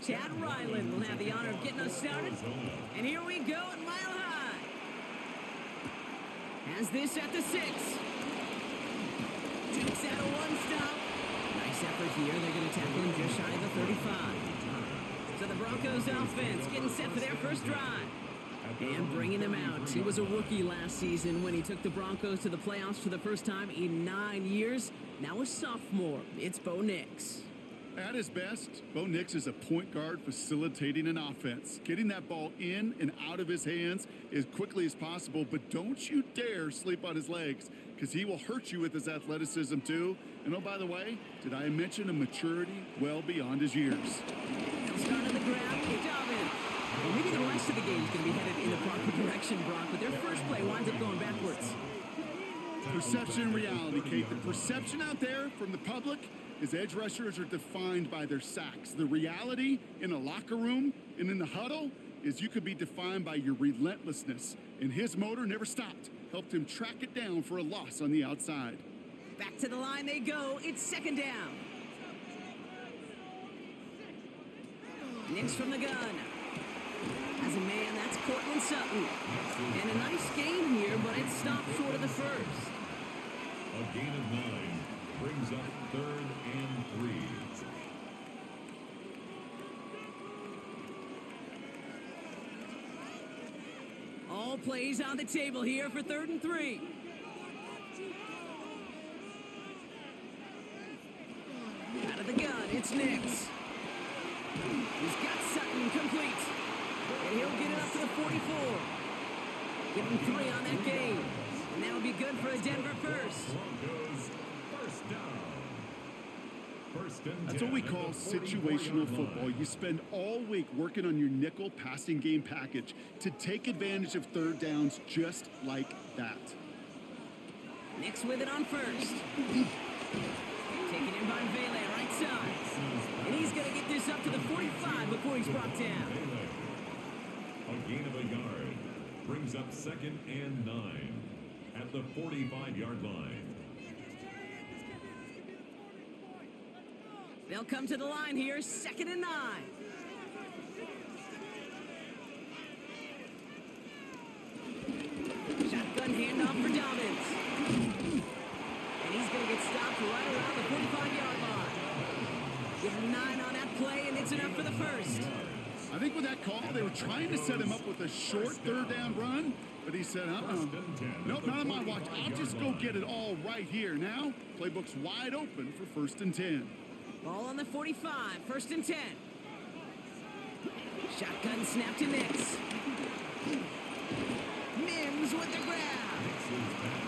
Chad Ryland will have the honor of getting us started. And here we go at Mile High. Has this at the 6. Takes out a one-stop. Nice effort here. They're going to tackle him just shy of the 35. So the Broncos offense getting set for their first drive. And bringing him out. He was a rookie last season when he took the Broncos to the playoffs for the first time in 9 years. Now a sophomore. It's Bo Nix. At his best, Bo Nix is a point guard facilitating an offense, getting that ball in and out of his hands as quickly as possible, but don't you dare sleep on his legs, because he will hurt you with his athleticism too. And oh, by the way, did I mention a maturity well beyond his years? They'll start on the ground, kick Dobbins. Well, maybe the rest of the game is going to be headed in the proper direction, Brock, but their first play winds up going backwards. Perception and reality, Kate. The perception out there from the public is edge rushers are defined by their sacks. The reality in a locker room and in the huddle is you could be defined by your relentlessness. And his motor never stopped. Helped him track it down for a loss on the outside. Back to the line they go. It's second down. Nix from the gun. As a man, that's Cortland Sutton. And a nice game here, but it stopped short of the first. A gain of 9 brings up 3rd and 3. All plays on the table here for 3rd and 3. Out of the gun, it's Nix. He's got Sutton complete. And he'll get it up to the 44. Give him 3 on that game. And that'll be good for a Denver first. Broncos first down. That's what we call situational football. You spend all week working on your nickel passing game package to take advantage of third downs just like that. Nix with it on first. Taken in by Vele, right side. And he's going to get this up to the 45 before he's brought down. A gain of a yard brings up 2nd and 9 at the 45-yard line. They'll come to the line here, 2nd and 9. Shotgun handoff for Dobbins. And he's going to get stopped right around the 45-yard line. Give him 9 on that play, and it's enough for the first. I think with that call, they were trying to set him up with a short third down run, but he said, nope, not on my watch. I'll just go get it all right here. Now, playbook's wide open for 1st and 10. Ball on the 45, 1st and 10. Shotgun snap to Nix. Mims with the grab.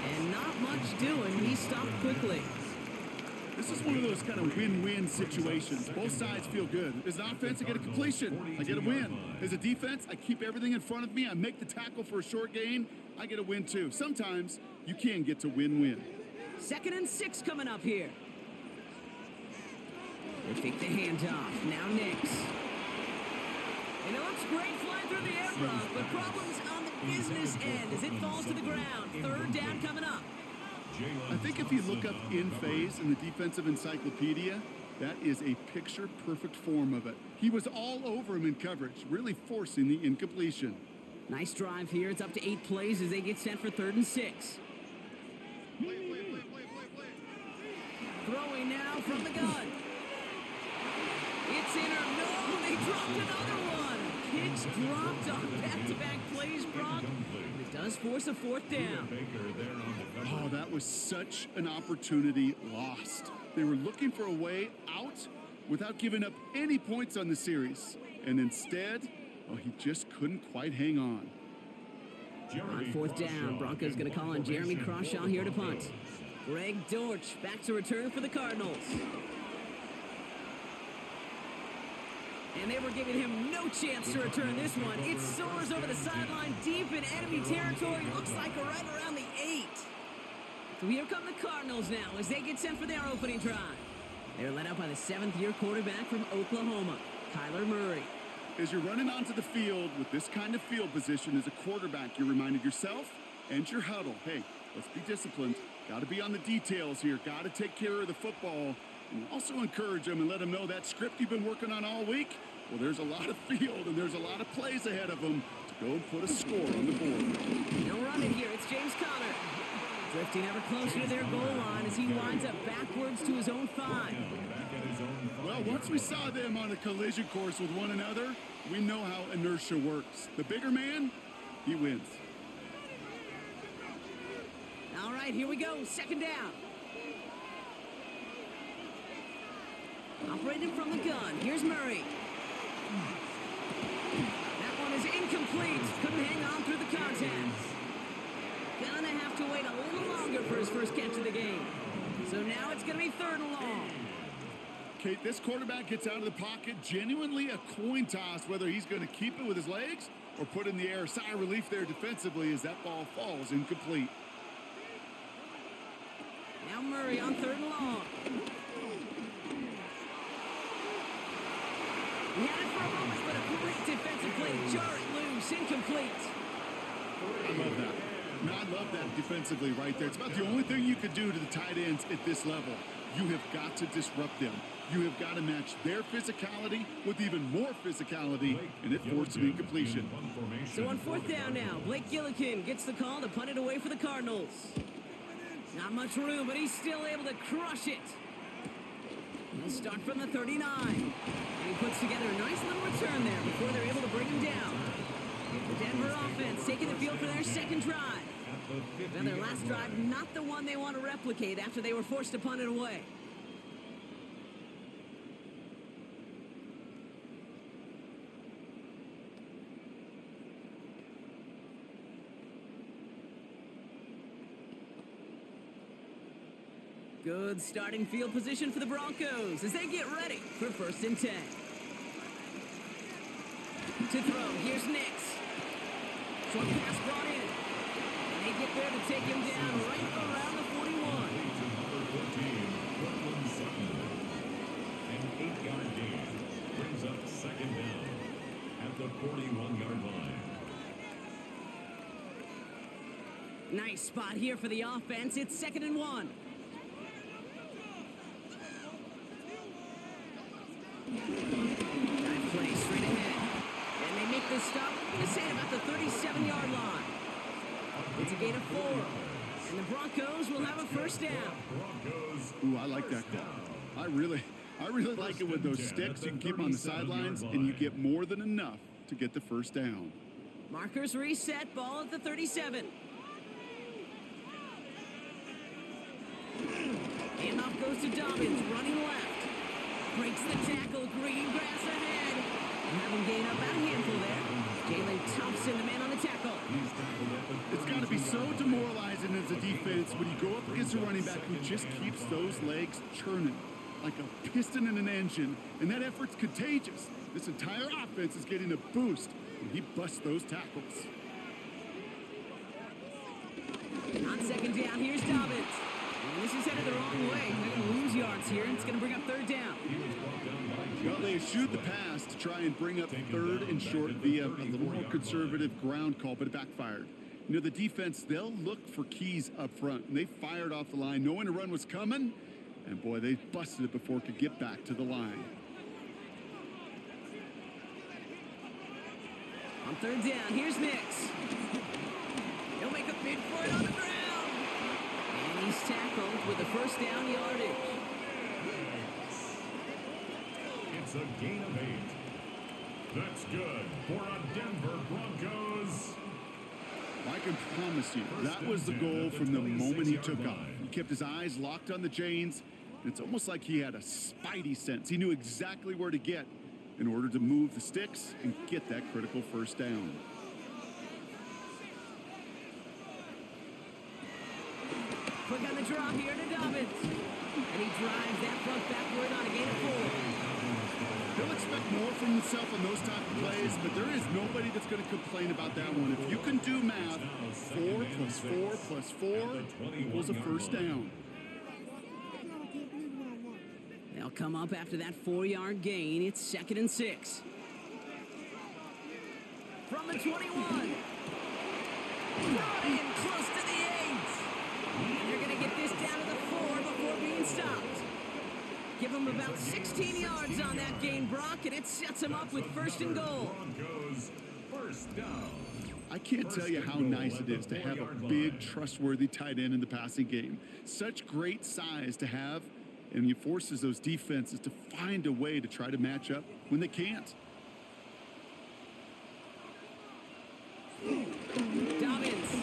And not much doing. He stopped quickly. This is one of those kind of win-win situations. Both sides feel good. As an offense, I get a completion. I get a win. As a defense, I keep everything in front of me. I make the tackle for a short gain. I get a win, too. Sometimes you can get to win-win. 2nd and 6 coming up here. They take the handoff. Now Nix. And it looks great flying through the air, Brock, but problems on the business end as it falls to the ground. 3rd down coming up. I think if you look up in phase in the defensive encyclopedia, that is a picture-perfect form of it. He was all over him in coverage, really forcing the incompletion. Nice drive here. It's up to 8 plays as they get set for 3rd and 6. Throwing now from the gun. It's in or no, they dropped another one. Pitch dropped on back-to-back plays, Brock. But it does force a 4th down. Oh, that was such an opportunity lost. They were looking for a way out without giving up any points on the series. And instead, oh, he just couldn't quite hang on. On 4th down, Broncos going to call on Jeremy Crawshaw here to punt. Greg Dortch back to return for the Cardinals. And they were giving him no chance to return this one. It soars over the sideline deep in enemy territory. Looks like right around the 8. So here come the Cardinals now as they get sent for their opening drive. They're led out by the 7th-year quarterback from Oklahoma, Kyler Murray. As you're running onto the field with this kind of field position as a quarterback, you're reminded yourself and your huddle, hey, let's be disciplined. Got to be on the details here. Got to take care of the football. And also encourage them and let them know that script you've been working on all week, Well, there's a lot of field and there's a lot of plays ahead of them to go and put a score on the board. They'll run it here. It's James Conner. Drifting ever closer to their goal line as he winds up backwards to his own 5. Well, once we saw them on a collision course with one another, we know how inertia works. The bigger man, he wins. All right, here we go. Second down. Operating from the gun. Here's Murray. That one is incomplete. Couldn't hang on through the contact. Gonna have to wait a little longer for his first catch of the game. So now it's gonna be 3rd and long. Kate, this quarterback gets out of the pocket, genuinely a coin toss whether he's going to keep it with his legs or put in the air. Sigh of relief there defensively as that ball falls incomplete. Now Murray on 3rd and long. He had it for a moment, but a great defensive play. Jar it loose, incomplete. I love that. No, I love that defensively right there. It's about the only thing you could do to the tight ends at this level. You have got to disrupt them. You have got to match their physicality with even more physicality, and it forced an incompletion. So on 4th down now, Blake Gillikin gets the call to punt it away for the Cardinals. Not much room, but he's still able to crush it. He'll start from the 39. And he puts together a nice little return there before they're able to bring him down. The Denver offense taking the field for their second drive. Now their last drive, not the one they want to replicate after they were forced to punt it away. Good starting field position for the Broncos as they get ready for 1st and 10. To throw, here's Nix. Short pass brought in. And they get there to take him down right around the 41. An 8-yard gain brings up 2nd down at the 41-yard line. Nice spot here for the offense. It's 2nd and 1. Dive play straight ahead. And they make the stop, I'm going to say about the 37-yard line. It's a gain of 4. And the Broncos will have a 1st down. Ooh, I like that call. I really like it with those sticks. You can keep them on the sidelines, and you get more than enough to get the 1st down. Markers reset, ball at the 37. Handoff goes to Dobbins, running left. Breaks the tackle, green grass ahead. And have him gain up about a handful there. Jalen Thompson, the man on the tackle. It's got to be so demoralizing as a defense when you go up against a running back who just keeps those legs churning like a piston in an engine, and that effort's contagious. This entire offense is getting a boost when he busts those tackles. On 2nd down, here's Dobbins. And this is headed the wrong way. They're going to lose yards here, and it's going to bring up 3rd down. Well, they eschewed the pass to try and bring up 3rd and short via a little more conservative ground call, but it backfired. You know, the defense, they'll look for keys up front, and they fired off the line knowing a run was coming, and boy, they busted it before it could get back to the line. On 3rd down, here's Nix. He'll make a bid for it on the ground. And he's tackled with a 1st down yardage. It's a gain of 8. That's good for a Denver Broncos. I can promise you, that was the goal from the moment he took off. He kept his eyes locked on the chains, and it's almost like he had a spidey sense. He knew exactly where to get in order to move the sticks and get that critical 1st down. Quick on the draw here to Dobbins. And he drives that front backward on a gain of 4. He'll expect more from himself on those type of plays, but there is nobody that's going to complain about that one. If you can do math, 4 plus 4 plus 4 equals a 1st down. They'll come up after that 4-yard gain. It's 2nd and 6. From the 21. Brought in close to the 8. And they're going to get this down to the 4 before being stopped. Give him about 16 yards on that gain, Brock, and it sets him up with first and goal. Broncos first down. I can't tell you how nice it is to have a big, trustworthy tight end in the passing game. Such great size to have, and he forces those defenses to find a way to try to match up when they can't. Dobbins.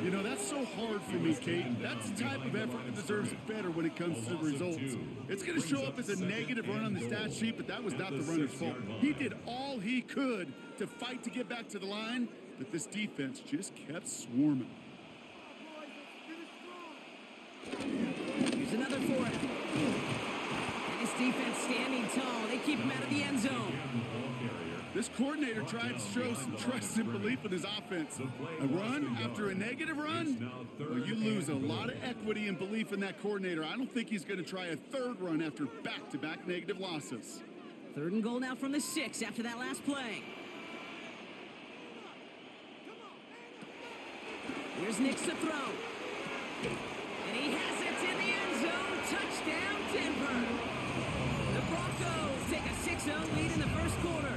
You know, that's so hard for me, Kate. That's the type of effort that deserves better when it comes to the results. It's going to show up as a negative run on the stat sheet, but that was not the runner's fault. He did all he could to fight to get back to the line, but this defense just kept swarming. Here's another for it. And his defense standing tall. They keep him out of the end zone. This coordinator tried to show some trust and belief in his offense. A run after a negative run? Well, you lose a lot of equity and belief in that coordinator. I don't think he's going to try a third run after back-to-back negative losses. 3rd and goal now from the 6 after that last play. Here's Nix to throw. And he has it in the end zone. Touchdown, Denver. The Broncos take a 6-0 lead in the first quarter.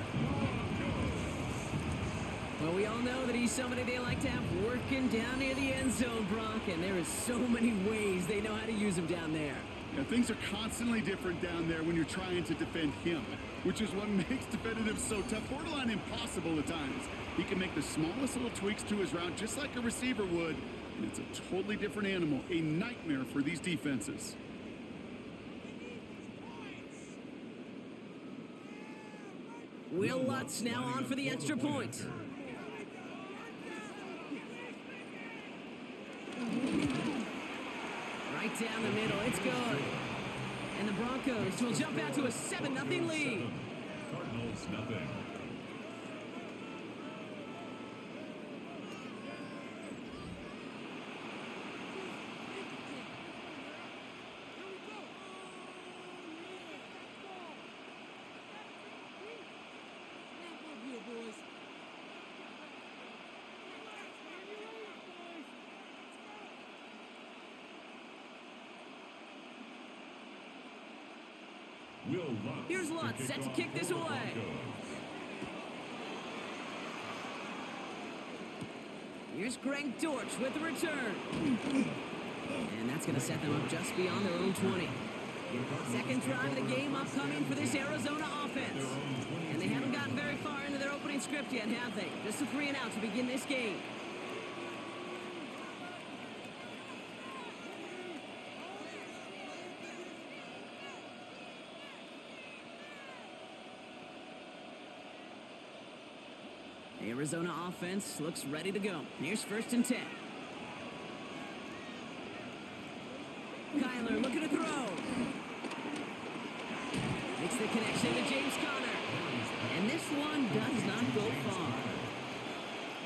Well, we all know that he's somebody they like to have working down near the end zone, Brock, and there is so many ways they know how to use him down there. Yeah, things are constantly different down there when you're trying to defend him, which is what makes defending him so tough, borderline impossible at times. He can make the smallest little tweaks to his route just like a receiver would, and it's a totally different animal, a nightmare for these defenses. Will Lutz now on for the extra point. Right down the middle, it's good. And the Broncos will jump out to a 7-0 lead. Cardinals nothing. Here's Lutz set to kick this away. Here's Greg Dortch with the return. And that's going to set them up just beyond their own 20. Second drive of the game upcoming for this Arizona offense. And they haven't gotten very far into their opening script yet, have they? Just a 3 and out to begin this game. The Arizona offense looks ready to go. Here's 1st and 10. Kyler looking to throw. Makes the connection to James Conner. And this one does not go far.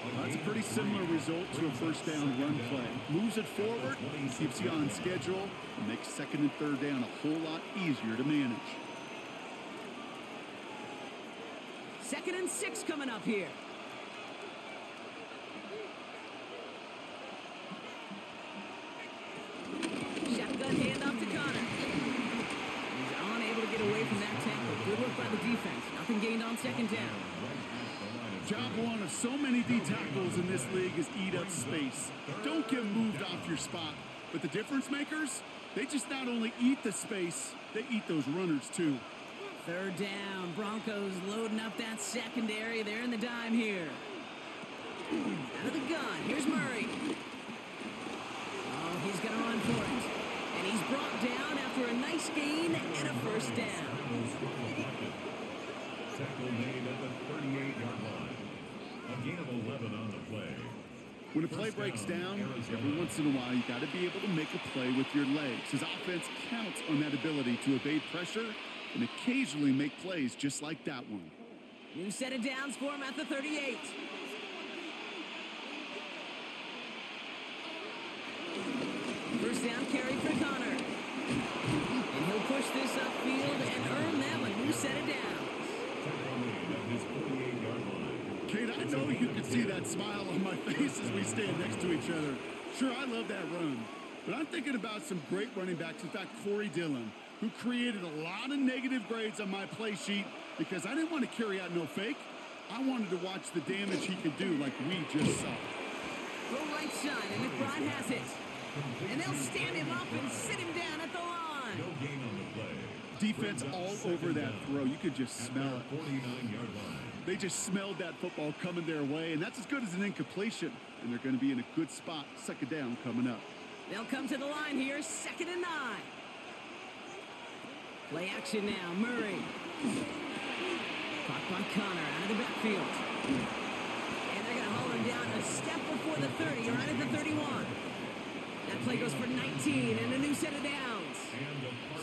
Well, that's a pretty similar result to a first down run play. Moves it forward, keeps you on schedule, and makes 2nd and 3rd down a whole lot easier to manage. 2nd and 6 coming up here. Shotgun handoff to Conner. He's unable to get away from that tackle. Good work by the defense. Nothing gained on 2nd down. Job one of so many D tackles in this league is eat up space. Don't get moved off your spot. But the difference makers, they just not only eat the space, they eat those runners too. 3rd down. Broncos loading up that secondary. They're in the dime here. Out of the gun. Here's Murray. Oh, he's going to run for it. And he's brought down after a nice gain and a 1st down. Tackle made at the 38-yard line. A gain of 11 on the play. When a play breaks down, every once in a while, you got to be able to make a play with your legs. His offense counts on that ability to evade pressure and occasionally make plays just like that one. New set of downs for him at the 38. First down carry for Conner. And he'll push this upfield and earn them a new set of downs. Kate, I know you can see that smile on my face as we stand next to each other. Sure, I love that run. But I'm thinking about some great running backs. In fact, Corey Dillon, who created a lot of negative grades on my play sheet because I didn't want to carry out no fake. I wanted to watch the damage he could do like we just saw. Throw right side, and McBride has it. And they'll stand him up and sit him down at the line. No gain on the play. Defense all over that throw. You could just smell it. 49-yard line. They just smelled that football coming their way, and that's as good as an incompletion. And they're going to be in a good spot. Second down coming up. They'll come to the line here, 2nd and 9. Play action now, Murray. Caught by Connor out of the backfield. And they're going to haul him down a step before the 30, right at the 31. That play goes for 19 and a new set of downs.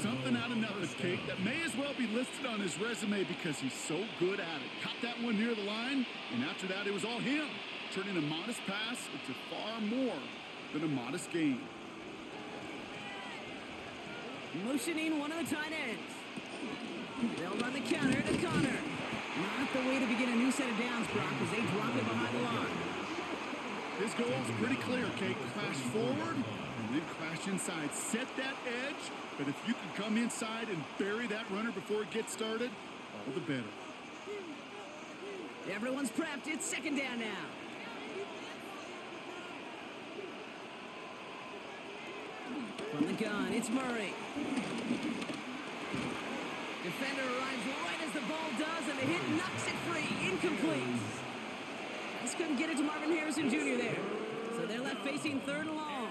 Something out of nothing, Kate, that may as well be listed on his resume because he's so good at it. Caught that one near the line, and after that, it was all him. Turning a modest pass into far more than a modest gain. Motioning one of the tight ends. They'll run the counter to Connor. Not the way to begin a new set of downs, Brock, as they drop it behind the line. His goal is pretty clear, Kate. Crash forward and then crash inside. Set that edge, but if you can come inside and bury that runner before it gets started, all the better. Everyone's prepped. It's 2nd down now. From the gun, it's Murray. Defender arrives right as the ball does, and the hit knocks it free. Incomplete. Just couldn't get it to Marvin Harrison Jr. there. So they're left facing 3rd and long.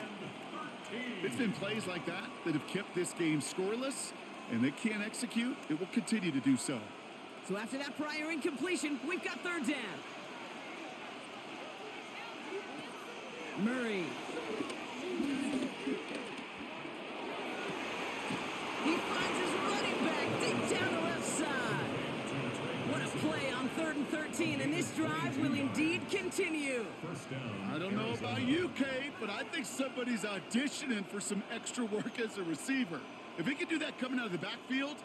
It's been plays like that that have kept this game scoreless, and they can't execute. It will continue to do so. So after that prior incompletion, we've got 3rd down. Murray. He finds his running back deep down the left side. What a play on 3rd and 13, and this drive will indeed continue. First down. I don't know about you, Kate, but I think somebody's auditioning for some extra work as a receiver. If he could do that coming out of the backfield,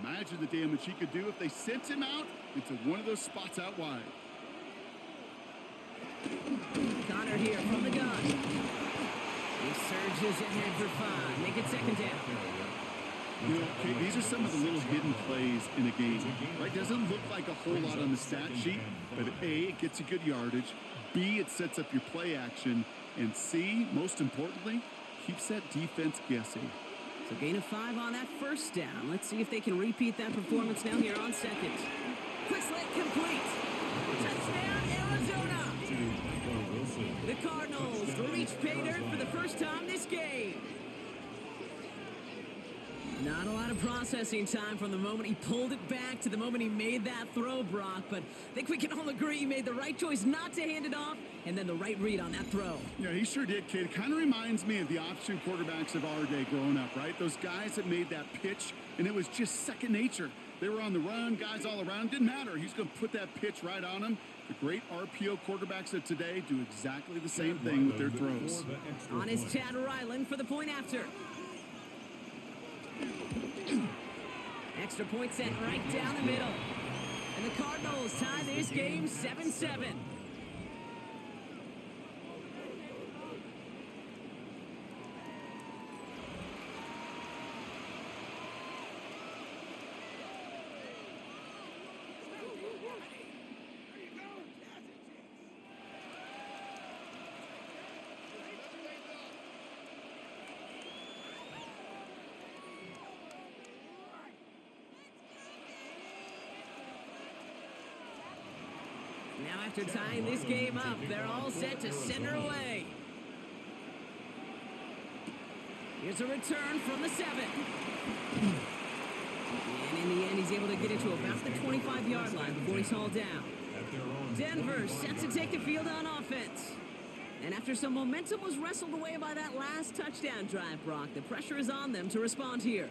imagine the damage he could do if they sent him out into one of those spots out wide. Connor here from the gun. He surges ahead for 5. Make it 2nd down. You know, Kate, these are some of the little hidden plays in a game. Right? Doesn't look like a whole lot on the stat sheet, but A, it gets you good yardage. B, it sets up your play action. And C, most importantly, keeps that defense guessing. So gain of 5 on that 1st down. Let's see if they can repeat that performance now here on 2nd. Quick slant complete. Touchdown, Arizona. The Cardinals reach pay dirt for the first time this game. Not a lot of processing time from the moment he pulled it back to the moment he made that throw, Brock. But I think we can all agree he made the right choice not to hand it off, and then the right read on that throw. Yeah, he sure did, kid. It kind of reminds me of the option quarterbacks of our day growing up, right? Those guys that made that pitch, and it was just second nature. They were on the run, guys all around. Didn't matter. He's going to put that pitch right on them. The great RPO quarterbacks of today do exactly the same thing with their throws. On his Chad Ryland for the point after. Extra point set right down the middle. And the Cardinals tie this game 7-7. Now after tying this game up, they're all set to send her away. Here's a return from the 7. And in the end, he's able to get it to about the 25-yard line before he's hauled down. Denver set to take the field on offense. And after some momentum was wrestled away by that last touchdown drive, Brock, the pressure is on them to respond here.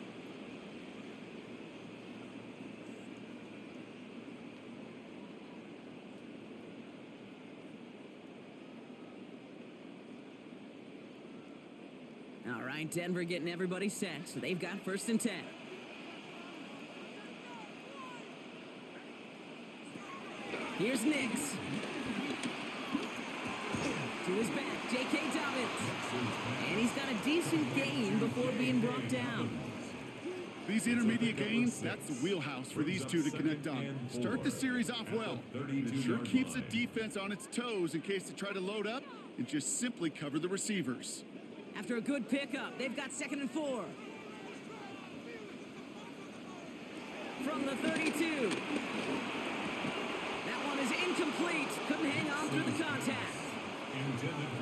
All right, Denver getting everybody set, so they've got 1st and 10. Here's Nix. To his back, J.K. Dobbins. And he's got a decent gain before being brought down. These intermediate gains, that's the wheelhouse for these two to connect on. Start the series off well. It sure keeps the defense on its toes in case they try to load up and just simply cover the receivers. After a good pickup, they've got 2nd and 4. From the 32. That one is incomplete. Couldn't hang on through the contact.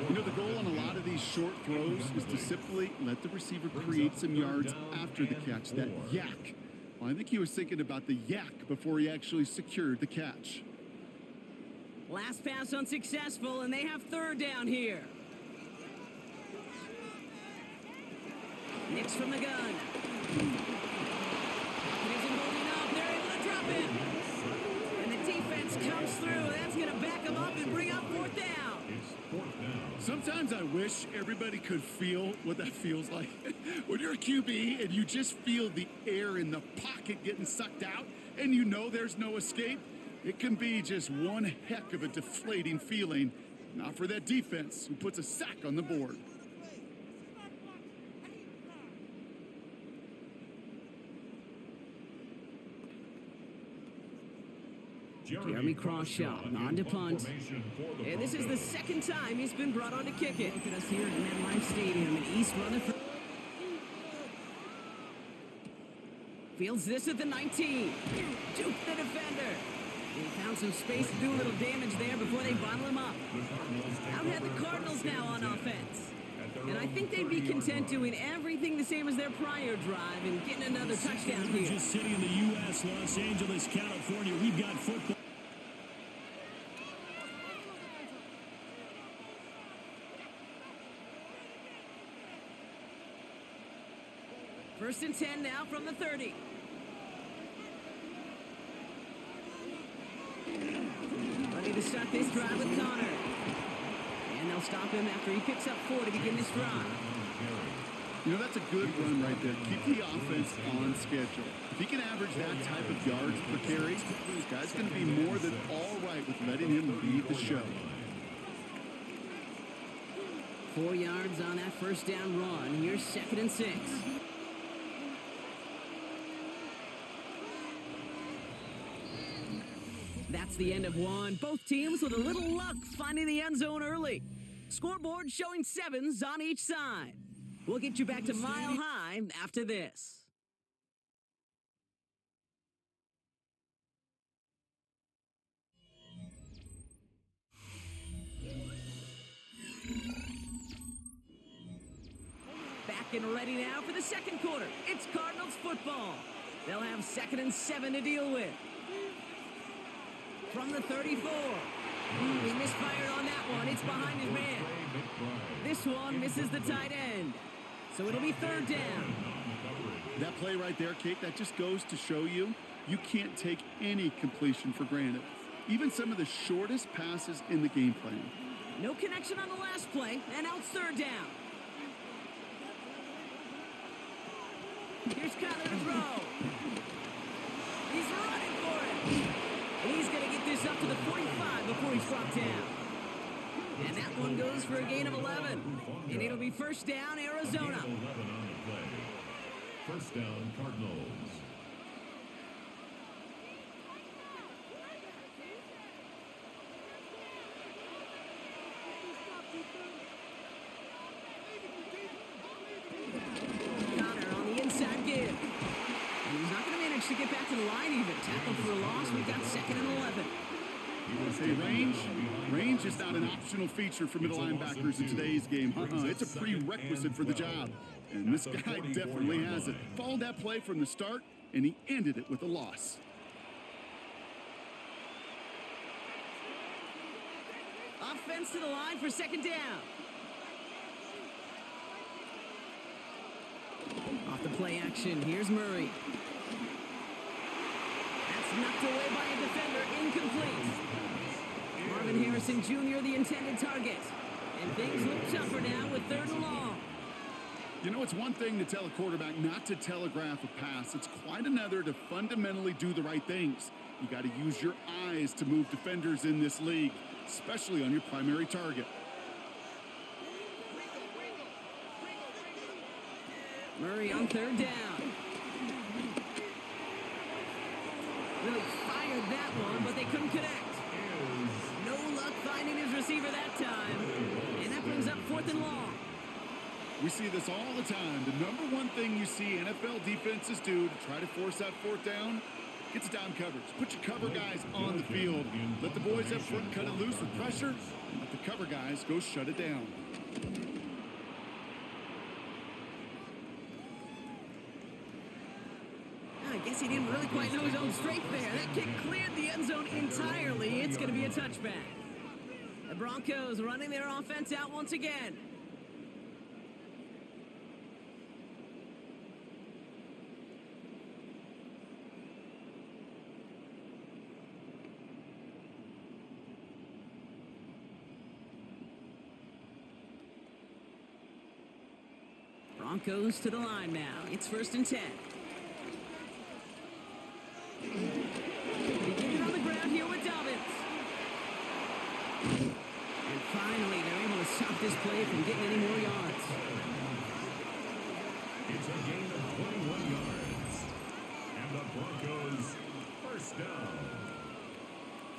You know, the goal on a lot of these short throws is to simply let the receiver create some yards after the catch, that yak. Well, I think he was thinking about the yak before he actually secured the catch. Last pass unsuccessful, and they have 3rd down here. Nix from the gun. Pocket isn't holding up. They're able to drop it. And the defense comes through. That's going to back them up and bring up 4th down. Sometimes I wish everybody could feel what that feels like. When you're a QB and you just feel the air in the pocket getting sucked out and you know there's no escape, it can be just one heck of a deflating feeling. Not for that defense who puts a sack on the board. Jeremy Crawshaw on to punt. And this is the 2nd time he's been brought on to kick it. Look at us here at MetLife Stadium in East Rutherford. Fields this at the 19. Juke the defender. He found some space to do a little damage there before they bottle him up. Out had the Cardinals now on offense. And I think they'd be content doing everything the same as their prior drive and getting another touchdown here. Just city in the U.S., Los Angeles, California. We've got football. First and 10 now from the 30. Ready to start this drive with Connor. And they'll stop him after he picks up 4 to begin this drive. You know, that's a good run right there. Keep the offense on schedule. If he can average that type of yards per carry, this guy's going to be more than all right with letting him lead the show. 4 yards on that first down run. Here's 2nd and 6. That's the end of one. Both teams with a little luck finding the end zone early. Scoreboard showing 7s on each side. We'll get you back to Mile High after this. Back and ready now for the 2nd quarter. It's Cardinals football. They'll have 2nd and 7 to deal with. From the 34. He misfired on that one. It's behind his man. This one misses the tight end. So it'll be 3rd down. That play right there, Kate, that just goes to show you can't take any completion for granted. Even some of the shortest passes in the game plan. No connection on the last play, and now it's 3rd down. Here's Kyler to throw. He's running for it. And he's going to get this up to the 45 before he's brought down. And that one goes for a gain of 11. And it'll be 1st down, Arizona. 11 on the play. 1st down, Cardinals. Connor on the inside give. And he's not going to manage to get back to the line even. Tackled for a loss. We've got 2nd and 11. Hey, range is not an optional feature for middle linebackers in today's game. It's a prerequisite for the job. And this guy definitely has it. Followed that play from the start, and he ended it with a loss. Offense to the line for 2nd down. Off the play action, here's Murray. That's knocked away by a defender, incomplete. Marvin Harrison Jr., the intended target. And things look tougher now with 3rd and long. You know, it's one thing to tell a quarterback not to telegraph a pass. It's quite another to fundamentally do the right things. You got to use your eyes to move defenders in this league, especially on your primary target. Murray on third down. Really fired that one, but they couldn't connect. No luck finding his receiver that time. And that brings up 4th and long. We see this all the time. The number one thing you see NFL defenses do to try to force that 4th down, get to down coverage. Put your cover guys on the field. Let the boys up front cut it loose with pressure, and let the cover guys go shut it down. I guess he didn't really quite know his own strength there. That kick cleared the end zone entirely. It's going to be a touchback. The Broncos running their offense out once again. Broncos to the line now. It's 1st and 10. Beginning on the ground here with Dobbins. And finally, they're able to stop this play from getting any more yards. It's a gain of 21 yards. And the Broncos, 1st down.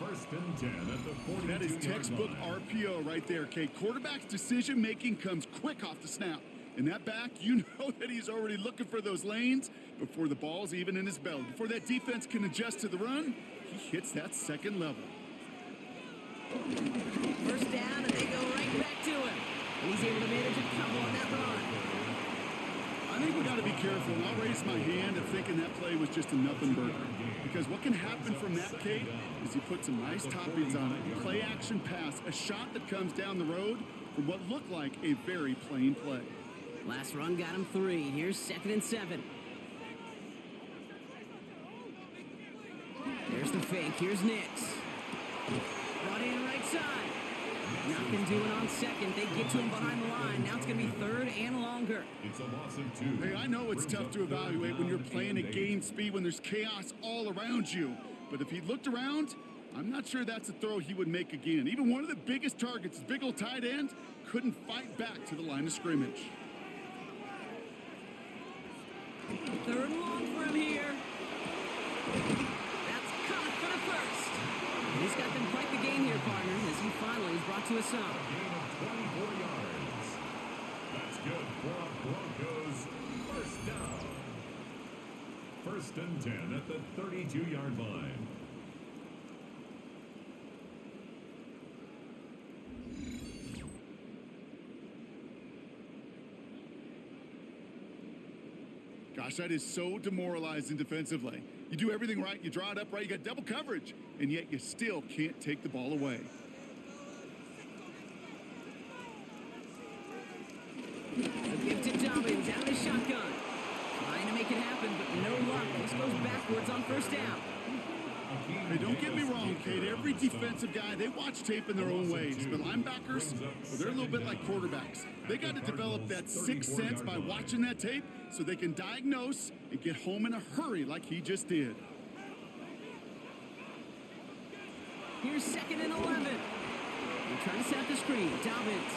1st and 10 at the 42-yard line. That is textbook RPO right there, Kate. Quarterback's decision-making comes quick off the snap. And that back, you know that he's already looking for those lanes before the ball's even in his belly. Before that defense can adjust to the run, he hits that second level. 1st down, and they go right back to him. And he's able to manage a couple on that run. I think we got to be careful, and I'll raise my hand at thinking that play was just a nothing burger. Because what can happen from that, Kate, is he puts some nice toppings on it. Play action pass, a shot that comes down the road from what looked like a very plain play. Last run got him 3. Here's 2nd and 7. There's the fake. Here's Nix. Brought in right side. Nothing doing on 2nd. They get to him behind the line. Now it's going to be 3rd and longer. It's a loss of 2. Hey, I know it's tough to evaluate when you're playing at game speed, when there's chaos all around you. But if he looked around, I'm not sure that's a throw he would make again. Even one of the biggest targets, his big old tight end, couldn't fight back to the line of scrimmage. 3rd and long for him here. That's caught for the 1st. And he's got them quite the game here, partner, as he finally is brought to a stop. Gain of 24 yards. That's good for a Broncos 1st down. 1st and 10 at the 32-yard line. Gosh, that is so demoralizing defensively. You do everything right, you draw it up right, you got double coverage, and yet you still can't take the ball away. The gifted Dobbins out of the shotgun. Trying to make it happen, but no luck. This goes backwards on 1st down. Hey, don't get me wrong, Kate. Every defensive guy, they watch tape in their own ways. But linebackers, well, they're a little bit like quarterbacks. They got to develop that sixth sense by watching that tape so they can diagnose and get home in a hurry like he just did. Here's 2nd and 11. They're trying to set up the screen. Dobbins.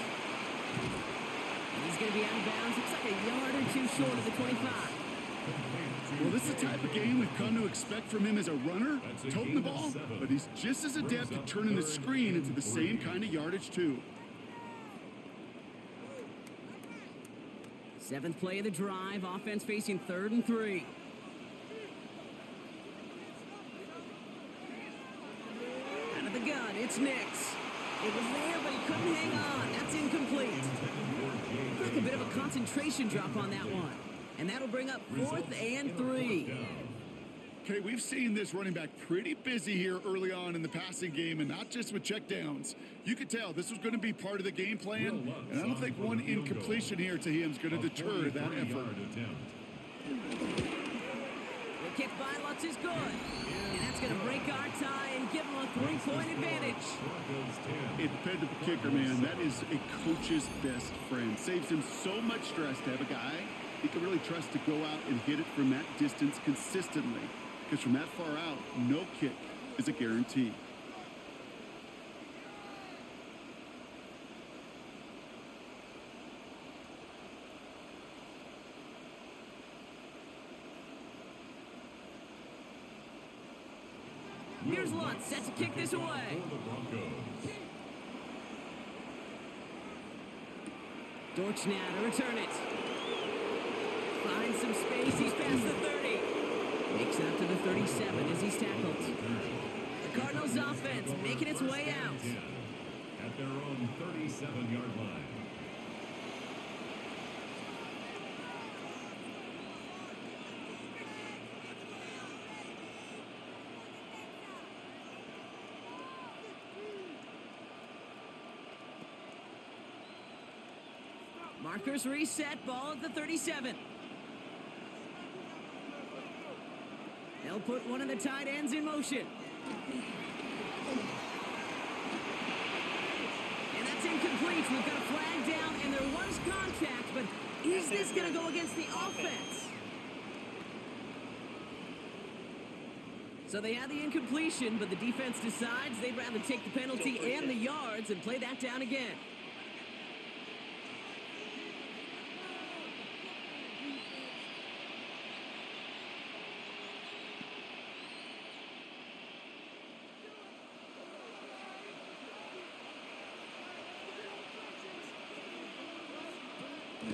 And he's going to be out of bounds. Looks like a yard or 2 short of the 25. Well, this is the type of game we've come to expect from him as a runner, toting the ball, but he's just as adept at turning the screen into the same kind of yardage, too. 7th play of the drive. Offense facing 3rd and 3. Out of the gun, it's Nix. It was there, but he couldn't hang on. That's incomplete. Like a bit of a concentration drop on that one. And that'll bring up 4th and 3. Okay, we've seen this running back pretty busy here early on in the passing game, and not just with checkdowns. You could tell this was going to be part of the game plan, and I don't think one incompletion here to him is going to deter that effort. The kick by Lutz is good. And that's going to break our tie and give him a 3-point advantage. A dependable kicker, man. That is a coach's best friend. Saves him so much stress to have a guy he can really trust to go out and hit it from that distance consistently. Because from that far out, no kick is a guarantee. Here's Lutz set to kick this away. For the Broncos. Dortch now to return it. Finds some space. He's past the 30. Makes it up to the 37 as he's tackled. The Cardinals offense making its way out. At their own 37-yard line. Markers reset, ball at the 37. They'll put one of the tight ends in motion. And that's incomplete. We've got a flag down, and there was contact, but is this going to go against the offense? So they had the incompletion, but the defense decides they'd rather take the penalty and the yards and play that down again.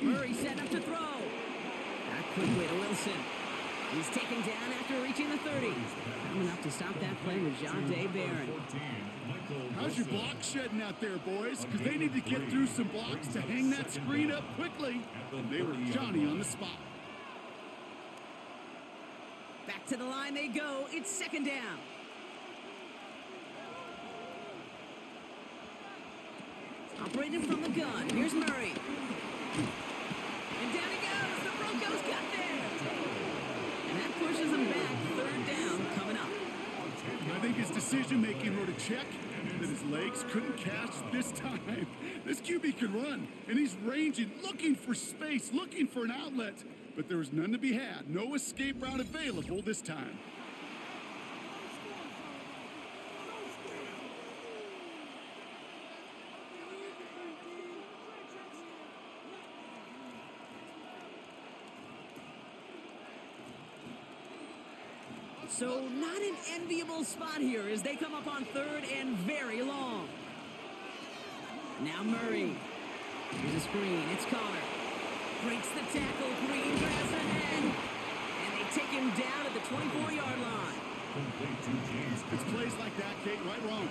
Murray setting up to throw. Back quickly to Wilson. He's taken down after reaching the 30. Coming up to stop that play with Jahdae Barron. How's your block shedding out there, boys? Because they need to get through some blocks to hang that screen up quickly. And they were Johnny on the spot. Back to the line they go. It's second down. Operating from the gun. Here's Murray. And down he goes. The Broncos got there. And that pushes them back. Third down coming up. I think his decision-making wrote a check that his legs couldn't catch this time. This QB can run, and he's ranging, looking for space, looking for an outlet. But there was none to be had. No escape route available this time. So not an enviable spot here as they come up on third and very long. Now Murray. Here's a screen. It's Connor. Breaks the tackle. Green grabs ahead. And they take him down at the 24-yard line. It's plays like that, Kate, right wrong.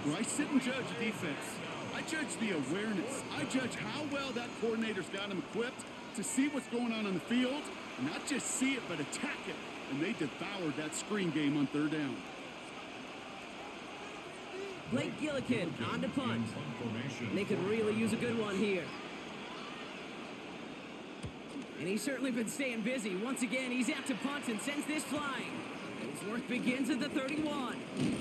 Where I sit and judge a defense. I judge the awareness. I judge how well that coordinator's got him equipped to see what's going on the field. And not just see it, but attack it. And they devoured that screen game on third down. Blake Gillikin on to punt. They could really use a good one here. And he's certainly been staying busy. Once again, he's out to punt and sends this flying. His work begins at the 31. And it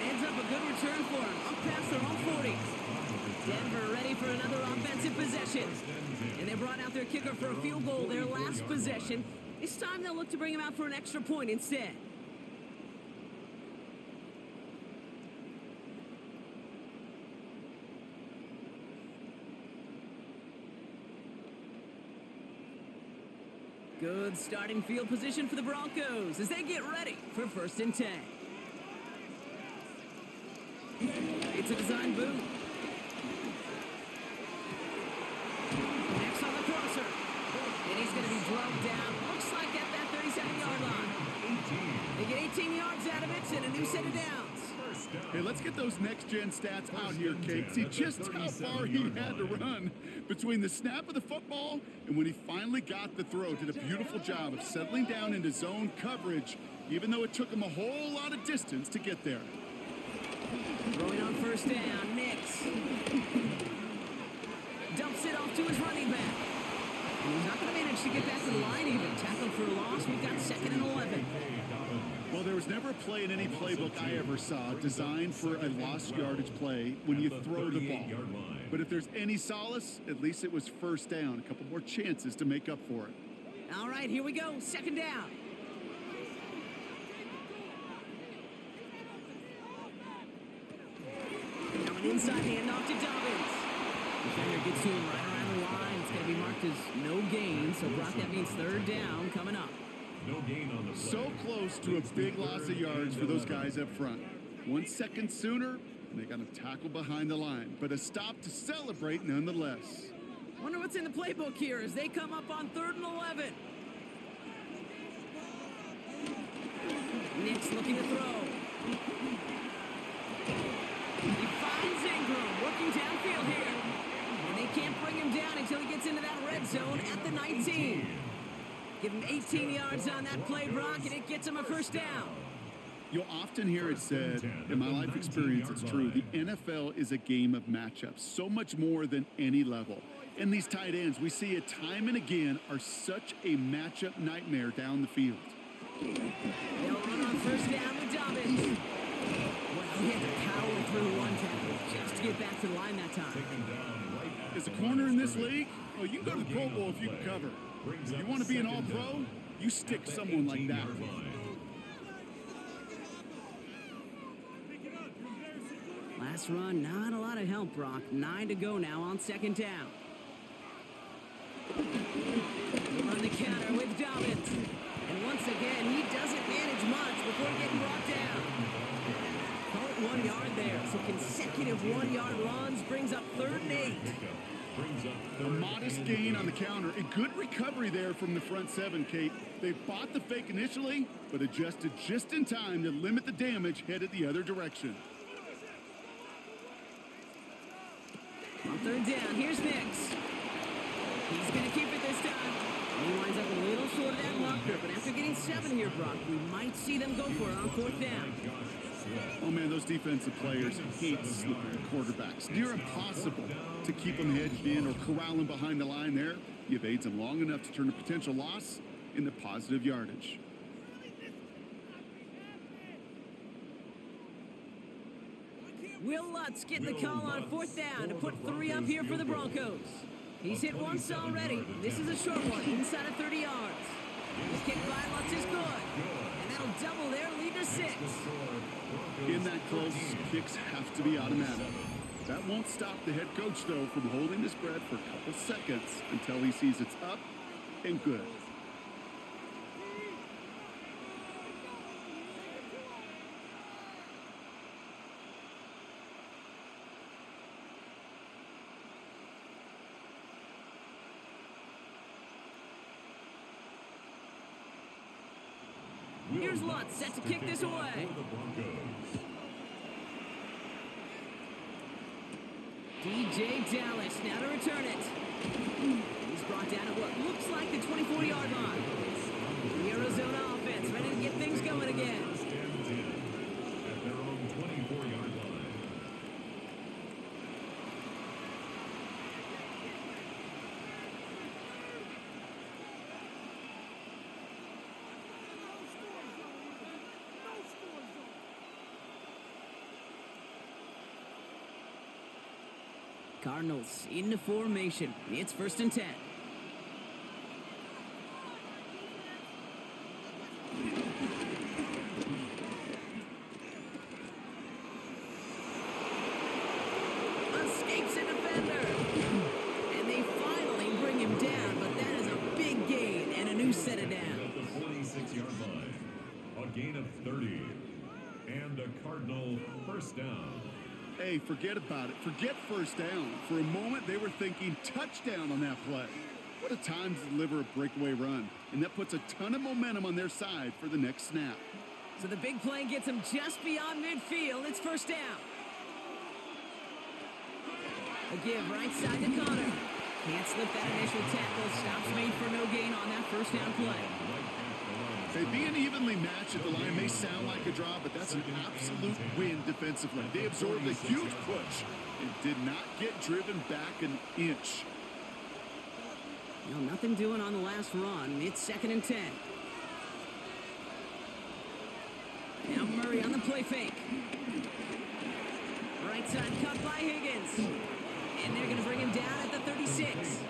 ends up a good return for him, up past their own 40. Denver ready for another offensive possession. And they brought out their kicker for a field goal their last possession. This time they'll look to bring him out for an extra point instead. Good starting field position for the Broncos as they get ready for 1st and 10. It's a design boot. Next on the crosser. And he's going to be drugged down. Looks like at that 37-yard line. They get 18 yards out of it and a new set of downs. Hey, let's get those next-gen stats out here, Kate. See just how far he had to run between the snap of the football and when he finally got the throw. Did a beautiful job of settling down into zone coverage, even though it took him a whole lot of distance to get there. Throwing on 1st down, Nix. Dumps it off to his running back. And he's not going to manage to get back to the line even. Tackled for a loss. We've got 2nd and 11. Well, there was never a play in any playbook I ever saw designed for a lost yardage play when you throw the ball. But if there's any solace, at least it was 1st down. A couple more chances to make up for it. All right, here we go. 2nd down. Now an inside handoff to Dobbins. Defender gets to him right around the line. It's going to be marked as no gain, so Brock, that means 3rd down coming up. No gain on the play. So close to a big loss of yards for those guys up front. 1 second sooner, and they got a tackle behind the line, but a stop to celebrate nonetheless. Wonder what's in the playbook here as they come up on 3rd and 11. Nick's looking to throw. He finds Ingram working downfield here. And they can't bring him down until he gets into that red zone at the 19. Give him 18 yards on that play, Brock, and it gets him a first down. You'll often hear it said, in my life experience, it's true, the NFL is a game of matchups, so much more than any level. And these tight ends, we see it time and again, are such a matchup nightmare down the field. They'll run on first down with Dobbins. Well, he had to power through one tackle just to get back to the line that time. As a corner in this league, well, you can go to the Pro Bowl if you can cover. If you want to be an all-pro, you stick someone like that. Last run, not a lot of help, Brock. 9 to go now on 2nd down. They run the counter with Dobbins. And once again, he doesn't manage much before getting brought down. Call it 1 yard there. So consecutive 1-yard runs brings up 3rd and 8. A modest gain on the counter. A good recovery there from the front 7, Kate. They bought the fake initially, but adjusted just in time to limit the damage headed the other direction. On 3rd down, here's Nix. He's going to keep it this time. And he winds up a little short of that marker, but after getting 7 here, Brock, we might see them go for it on 4th down. Oh, man, those defensive players hate slipping quarterbacks. Near impossible to keep them hedged in or corral them behind the line there. He evades them long enough to turn a potential loss into positive yardage. Will Lutz getting the call on 4th down to put 3 up here for the Broncos. He's hit once already. This is a short one, inside of 30 yards. The kick by Lutz is good. And that'll double their lead to 6. In that close, kicks have to be automatic. That won't stop the head coach, though, from holding his breath for a couple seconds until he sees it's up and good. Here's Lutz set to kick this away. DJ Dallas now to return it. He's brought down at what looks like the 24-yard line. The Arizona offense ready to get things going again. At their own 24-yard line. Cardinals into formation. It's 1st and 10. Escapes a defender. And they finally bring him down, but that is a big gain and a new set of downs. At the 46-yard line. A gain of 30. And a Cardinal first down. Hey, forget about it. Forget first down. For a moment, they were thinking touchdown on that play. What a time to deliver a breakaway run. And that puts a ton of momentum on their side for the next snap. So the big play gets him just beyond midfield. It's 1st down. A give right side to Connor. Can't slip that initial tackle. Stops made for no gain on that 1st down play. Hey, being evenly matched at the line may sound like a draw, but that's an absolute win defensively. They absorbed a huge push and did not get driven back an inch. Well, nothing doing on the last run. It's 2nd and 10. Now Murray on the play fake. Right side cut by Higgins. And they're going to bring him down at the 36.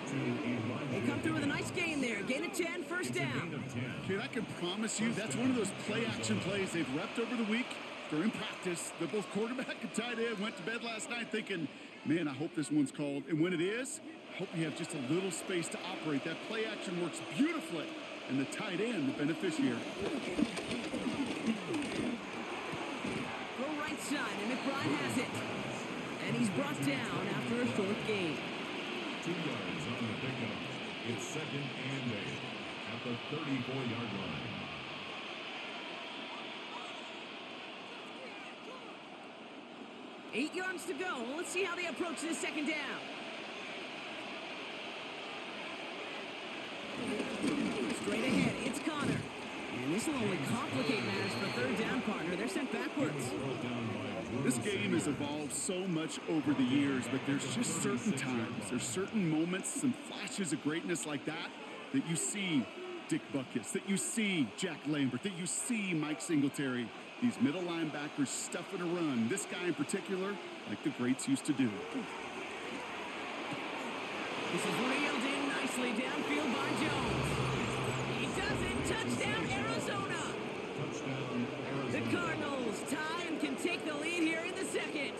They come through with a nice gain there. Gain of 10, 1st down. Kid, I can promise you that's one of those play-action plays they've repped over the week during practice. They're both quarterback and tight end went to bed last night thinking, man, I hope this one's called. And when it is, I hope you have just a little space to operate. That play action works beautifully and the tight end the beneficiary. Go right side, and McBride has it. And he's brought down after a short gain. 2 yards on the pickup. It's 2nd and 8 at the 34-yard line. Eight yards to go. Let's see how they approach this 2nd down. Straight ahead, it's Connor. And this will only complicate matters for 3rd down, partner. They're sent backwards. This game has evolved so much over the years, but there's just certain times, there's certain moments, some flashes of greatness like that you see Dick Butkus, that you see Jack Lambert, that you see Mike Singletary. These middle linebackers stuffing a run. This guy in particular, like the greats used to do. This is reeled in nicely downfield by Jones. He does it. Touchdown, Arizona. Touchdown, Arizona. The Cardinals tie and can take the lead here in the 2nd.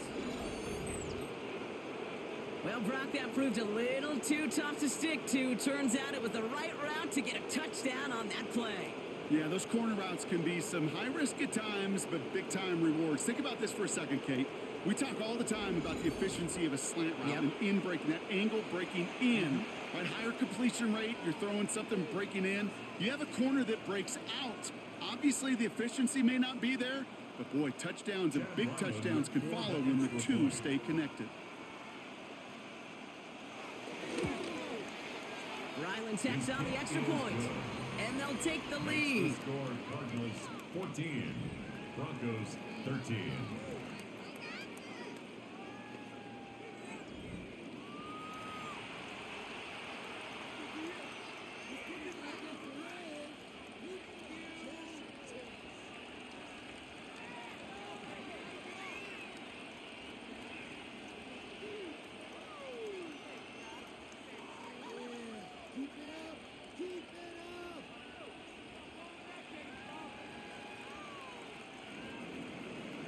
Well, Brock, that proved a little too tough to stick to. Turns out it was the right route to get a touchdown on that play. Yeah, those corner routes can be some high risk at times, but big time rewards. Think about this for a second, Kate. We talk all the time about the efficiency of a slant route and in breaking, that angle breaking in. Right, higher completion rate, you're throwing something breaking in. You have a corner that breaks out. Obviously, the efficiency may not be there, but boy, touchdowns and big touchdowns can follow when the two stay connected. Ryland tacks on the extra point, and they'll take the lead. Score Cardinals 14, Broncos 13.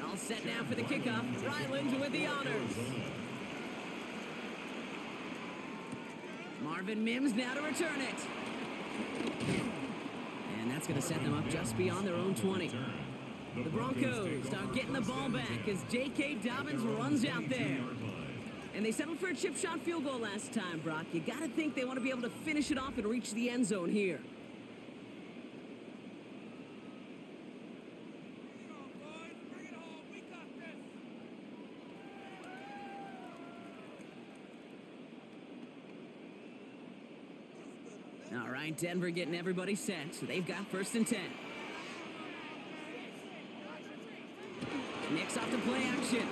All set now for the kickoff. Ryland with the honors. Marvin Mims now to return it. And that's going to set them up just beyond their own 20. The Broncos start getting the ball back as J.K. Dobbins runs out there. And they settled for a chip shot field goal last time, Brock. You got to think they want to be able to finish it off and reach the end zone here. All right, Denver getting everybody set. So they've got 1st and 10. Nick's off to play action.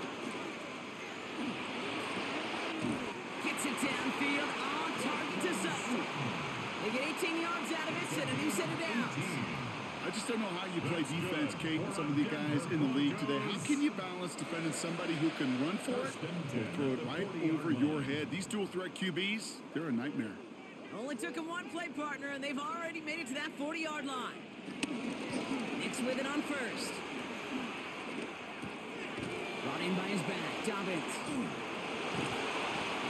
Gets it downfield on target to Sutton. They get 18 yards out of it, set a new set of downs. I just don't know how you play defense, Kate, with some of the guys in the league today. How can you balance defending somebody who can run for it or throw it right over your head? These dual threat QBs, they're a nightmare. Only took him one play, partner, and they've already made it to that 40-yard line. Nick's with it on 1st. Brought in by his back, Dobbins. And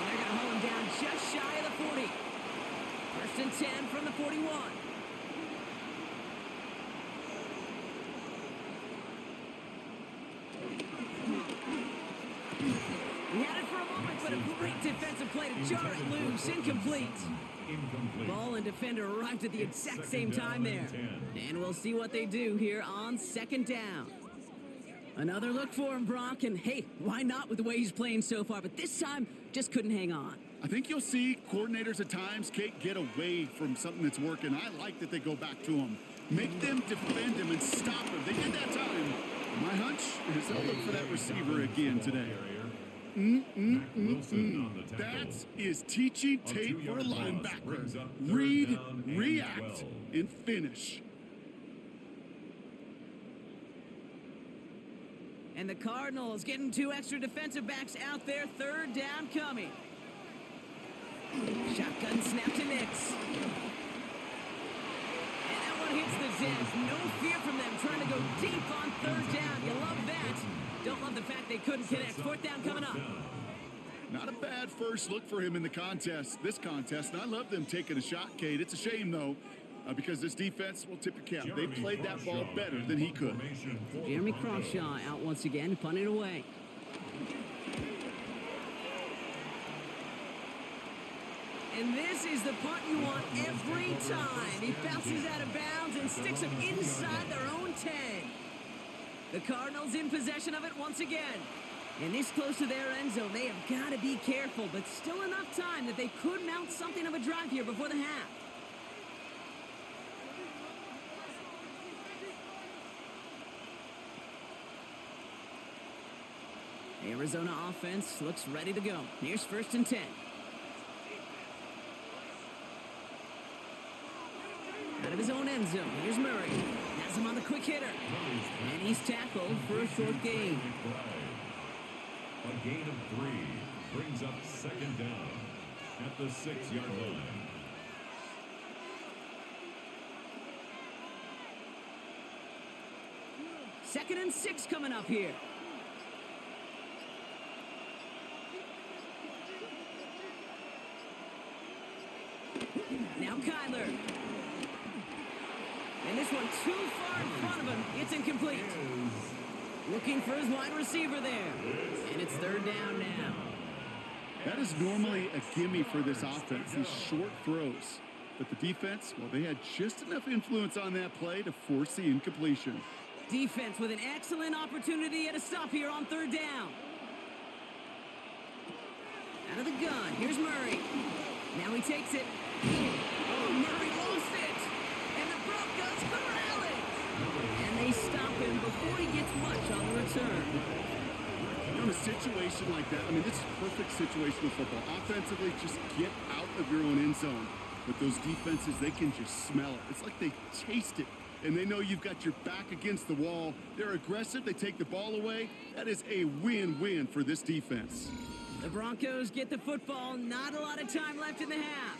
they're going to hold him down just shy of the 40. 1st and 10 from the 41. He had it for a moment, but a great defensive play to jar it loose. Incomplete. Ball and defender arrived at the exact same time there. And we'll see what they do here on 2nd down. Another look for him, Brock. And hey, why not with the way he's playing so far? But this time, just couldn't hang on. I think you'll see coordinators at times, Kate, get away from something that's working. I like that they go back to him. Make them defend him and stop him. They did that time. My hunch is they'll look for that receiver again today. That is teaching tape for a linebacker. Read, react, and finish. And the Cardinals getting 2 extra defensive backs out there. 3rd down coming. Shotgun snap to Nix. And that one hits the deck. No fear from them trying to go deep on 3rd down. You love that. Don't love the fact they couldn't connect. 4th down coming up. Not a bad first look for him in the contest, this contest. And I love them taking a shot, Kate. It's a shame, though. because this defense will tip your cap. They played that ball better than he could. Jeremy Crawshaw out once again, punting away. And this is the punt you want every time. He bounces out of bounds and sticks him inside their own 10. The Cardinals in possession of it once again. And this close to their end zone, they have got to be careful, but still enough time that they could mount something of a drive here before the half. Arizona offense looks ready to go. Here's 1st and 10. Out of his own end zone, here's Murray. Has him on the quick hitter. And he's tackled for a short gain. A gain of 3 brings up 2nd down at the 6-yard line. Second and 6 coming up here. Now Kyler. And this one too far in front of him. It's incomplete. Looking for his wide receiver there. And it's 3rd down now. That is normally a gimme for this offense, these short throws. But the defense, well, they had just enough influence on that play to force the incompletion. Defense with an excellent opportunity at a stop here on 3rd down. Out of the gun, here's Murray. Now he takes it. Oh, Murray lost it. And the Broncos corral it. And they stop him before he gets much on the return. In a situation like that, I mean, this is a perfect situation of football. Offensively, just get out of your own end zone. But those defenses, they can just smell it. It's like they taste it. And they know you've got your back against the wall. They're aggressive. They take the ball away. That is a win-win for this defense. The Broncos get the football. Not a lot of time left in the half.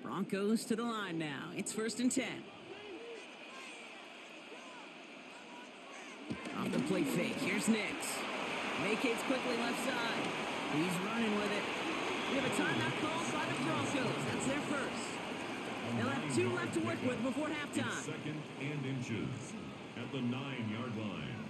Broncos to the line now. It's 1st and 10. Off the play fake. Here's Nix. Vacates quickly left side. He's running with it. We have a timeout called by the Broncos. That's their first. They'll have 2 left to work with before halftime. 2nd and inches at the 9-yard line.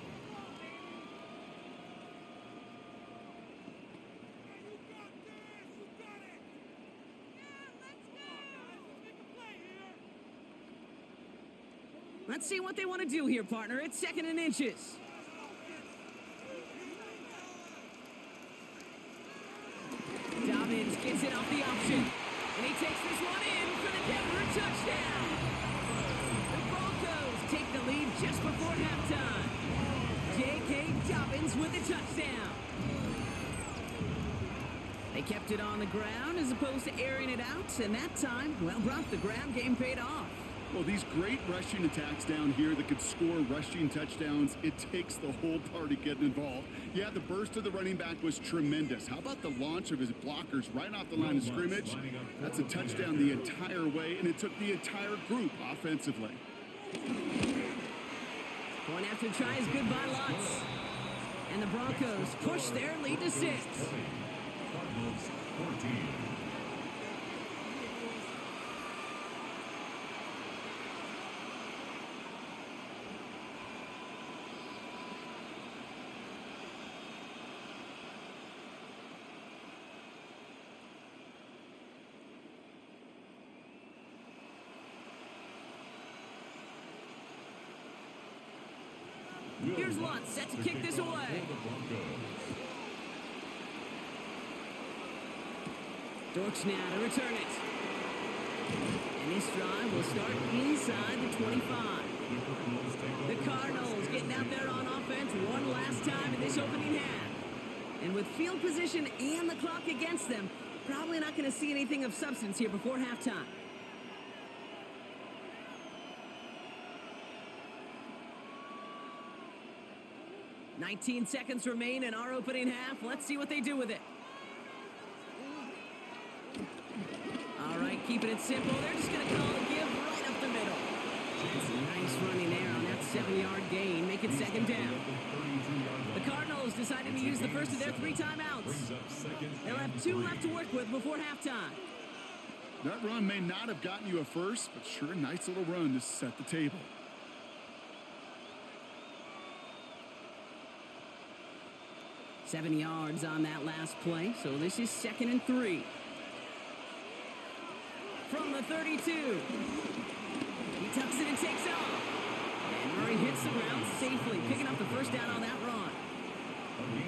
Let's see what they want to do here, partner. It's 2nd and inches. Dobbins gets it off the option. And he takes this one in for the Denver touchdown. The Broncos take the lead just before halftime. J.K. Dobbins with the touchdown. They kept it on the ground as opposed to airing it out. And that time, well, Brock, the ground game paid off. Well, these great rushing attacks down here that could score rushing touchdowns, it takes the whole party getting involved. Yeah, the burst of the running back was tremendous. How about the launch of his blockers right off the line of scrimmage? That's a touchdown the entire way, and it took the entire group offensively. Point after try is good by Lutz. And the Broncos push their lead to 6. Cardinals 14. Here's Lutz set to kick this away. Dorks now to return it. And this drive will start inside the 25. The Cardinals getting out there on offense one last time in this opening half. And with field position and the clock against them, probably not going to see anything of substance here before halftime. 19 seconds remain in our opening half. Let's see what they do with it. keeping it simple. They're just going to call a give right up the middle. It's a nice running there on that 7-yard gain. Make it second down. The Cardinals decided to use the first of their 3 timeouts. They'll have 2 left to work with before halftime. That run may not have gotten you a first, but sure a nice little run to set the table. Seven yards on that last play, so this is 2nd and 3. From the 32. He tucks it and takes off. And Murray hits the ground safely, picking up the first down on that run.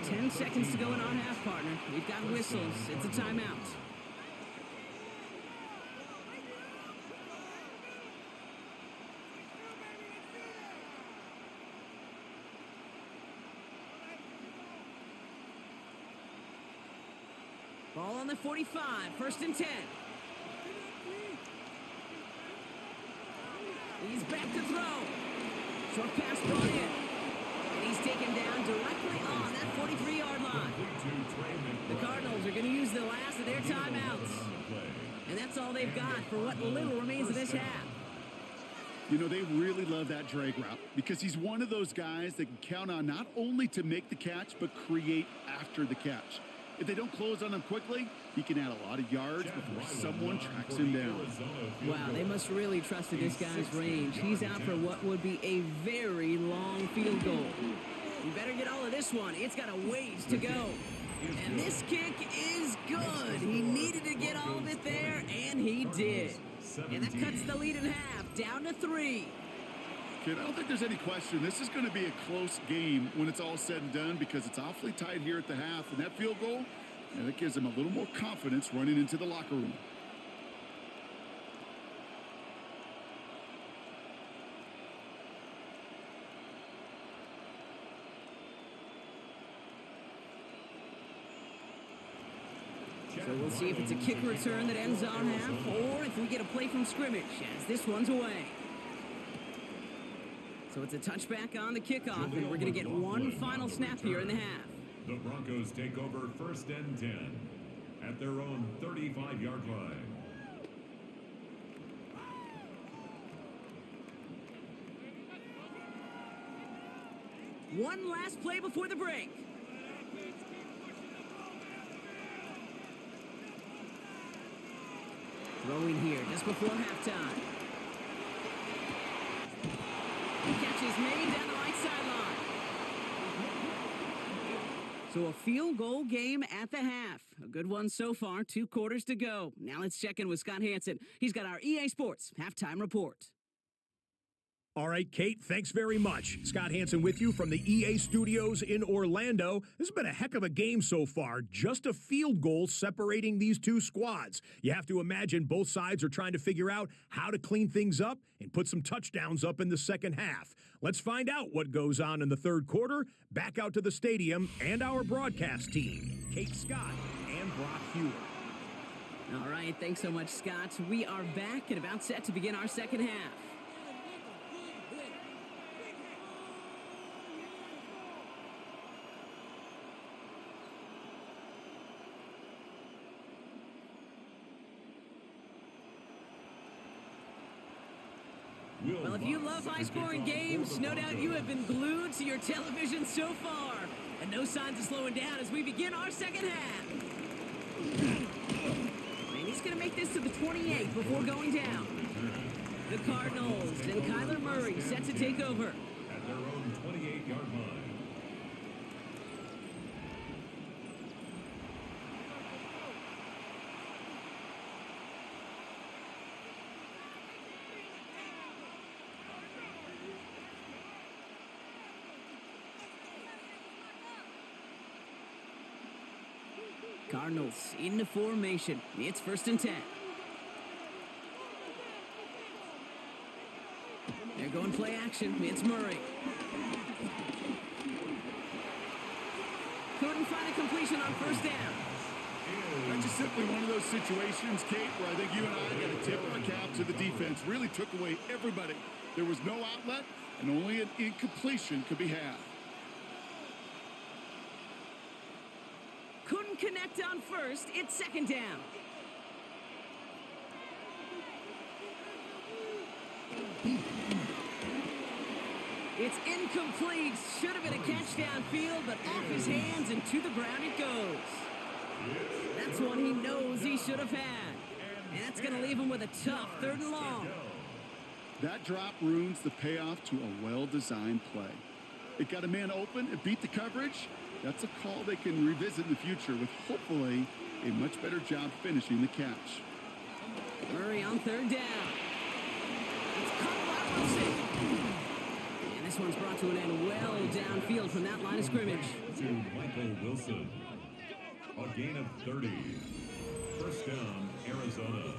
10 seconds to go in our half, partner. We've got whistles. It's a timeout. Ball on the 45, 1st and 10. He's back to throw. Short pass brought in. And he's taken down directly on that 43-yard line. The Cardinals are going to use the last of their timeouts. And that's all they've got for what little remains of this half. You know, they really love that drag route because he's one of those guys that can count on not only to make the catch, but create after the catch. If they don't close on him quickly, he can add a lot of yards before someone tracks him down. Wow, they must really trust in this guy's range. He's out for what would be a very long field goal. You better get all of this one. It's got a ways to go. And this kick is good. He needed to get all of it there, and he did. And that cuts the lead in half, down to 3. Kid, I don't think there's any question. This is going to be a close game when it's all said and done because it's awfully tight here at the half. And that field goal, that gives them a little more confidence running into the locker room. So we'll see if it's a kick return that ends our half or if we get a play from scrimmage as this one's away. So it's a touchback on the kickoff, and we're going to get one final snap here in the half. The Broncos take over 1st and 10 at their own 35-yard line. One last play before the break. Throwing here just before halftime. The catch is made down the right sideline. So a field goal game at the half. A good one so far. 2 quarters to go. Now let's check in with Scott Hansen. He's got our EA Sports halftime report. All right, Kate, thanks very much. Scott Hansen with you from the EA Studios in Orlando. This has been a heck of a game so far. Just a field goal separating these 2 squads. You have to imagine both sides are trying to figure out how to clean things up and put some touchdowns up in the second half. Let's find out what goes on in the 3rd quarter. Back out to the stadium and our broadcast team, Kate Scott and Brock Hewitt. All right, thanks so much, Scott. We are back and about set to begin our second half. Well, if you love high-scoring games, no doubt you have been glued to your television so far. And no signs of slowing down as we begin our second half. And he's going to make this to the 28 before going down. The Cardinals and Kyler Murray set to take over. At their own 28-yard line. Cardinals into formation. It's 1st and 10. They're going play action. It's Murray. Couldn't find a completion on 1st down. That's just simply one of those situations, Kate, where I think you and I got to tip our cap to the defense. Really took away everybody. There was no outlet, and only an incompletion could be had. Couldn't connect on 1st. It's 2nd down. It's incomplete. Should have been a catch downfield, but off his hands and to the ground it goes. That's one he knows he should have had. And that's going to leave him with a tough 3rd and long. That drop ruins the payoff to a well-designed play. It got a man open, it beat the coverage. That's a call they can revisit in the future with hopefully a much better job finishing the catch. Murray on 3rd down. It's caught by Wilson. And this one's brought to an end well downfield from that line of scrimmage. To Michael Wilson. A gain of 30. 1st down, Arizona.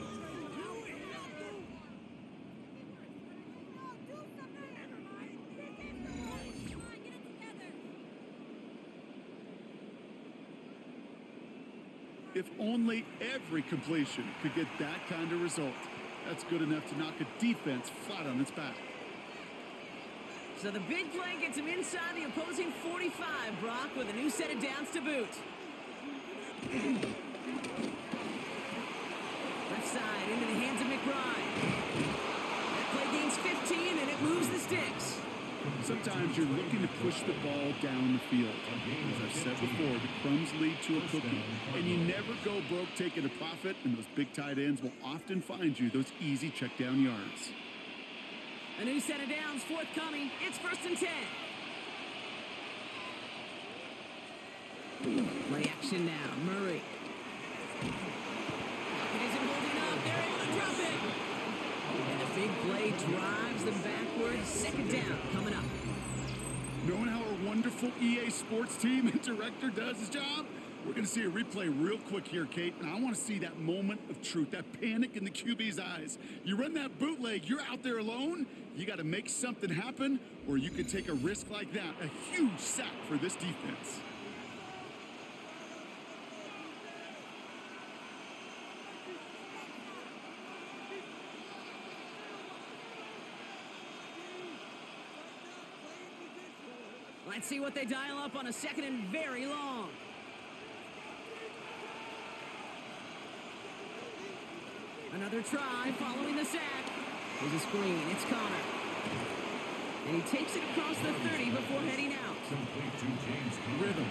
If only every completion could get that kind of result. That's good enough to knock a defense flat on its back. So the big play gets him inside the opposing 45, Brock, with a new set of downs to boot. Left side into the hands of McBride. That play gains 15 and it moves the sticks. Sometimes you're looking to push the ball down the field. As I've said before, the crumbs lead to a cookie. And you never go broke taking a profit, and those big tight ends will often find you those easy check down yards. A new set of downs forthcoming. It's 1st and 10. Play action now. Murray. It isn't holding up. They're able to drop it. And a big play drives them backwards. 2nd down coming up. Knowing how our wonderful EA Sports team and director does his job, we're going to see a replay real quick here, Kate, and I want to see that moment of truth, that panic in the QB's eyes. You run that bootleg, you're out there alone, you got to make something happen, or you could take a risk like that, a huge sack for this defense. Let's see what they dial up on a 2nd and very long. Another try following the sack. There's a screen. It's Connor. And he takes it across the 30 before heading out. Rhythm.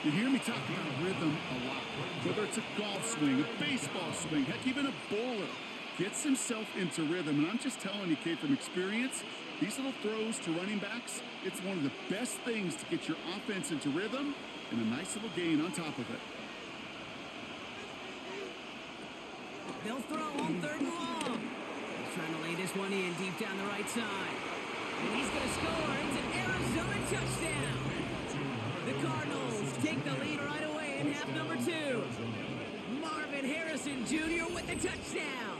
You hear me talk about rhythm a lot. Whether it's a golf swing, a baseball swing, heck, even a bowler gets himself into rhythm. And I'm just telling you, Kate, from experience, these little throws to running backs, it's one of the best things to get your offense into rhythm and a nice little gain on top of it. They'll throw on 3rd and long. He's trying to lay this one in deep down the right side. And he's going to score. It's an Arizona touchdown. The Cardinals take the lead right away in half number 2. Marvin Harrison Jr. with the touchdown.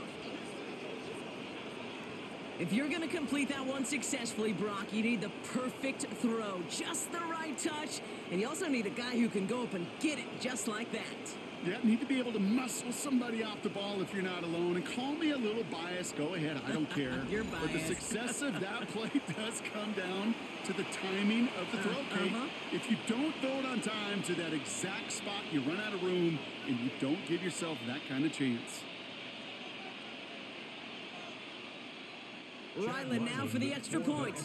If you're going to complete that one successfully, Brock, you need the perfect throw, just the right touch, and you also need a guy who can go up and get it just like that. Yeah, need to be able to muscle somebody off the ball if you're not alone. And call me a little biased. Go ahead. I don't care. You're biased. But the success of that play does come down to the timing of the throw, Kate. If you don't throw it on time to that exact spot, you run out of room, and you don't give yourself that kind of chance. Ryland now for the extra point.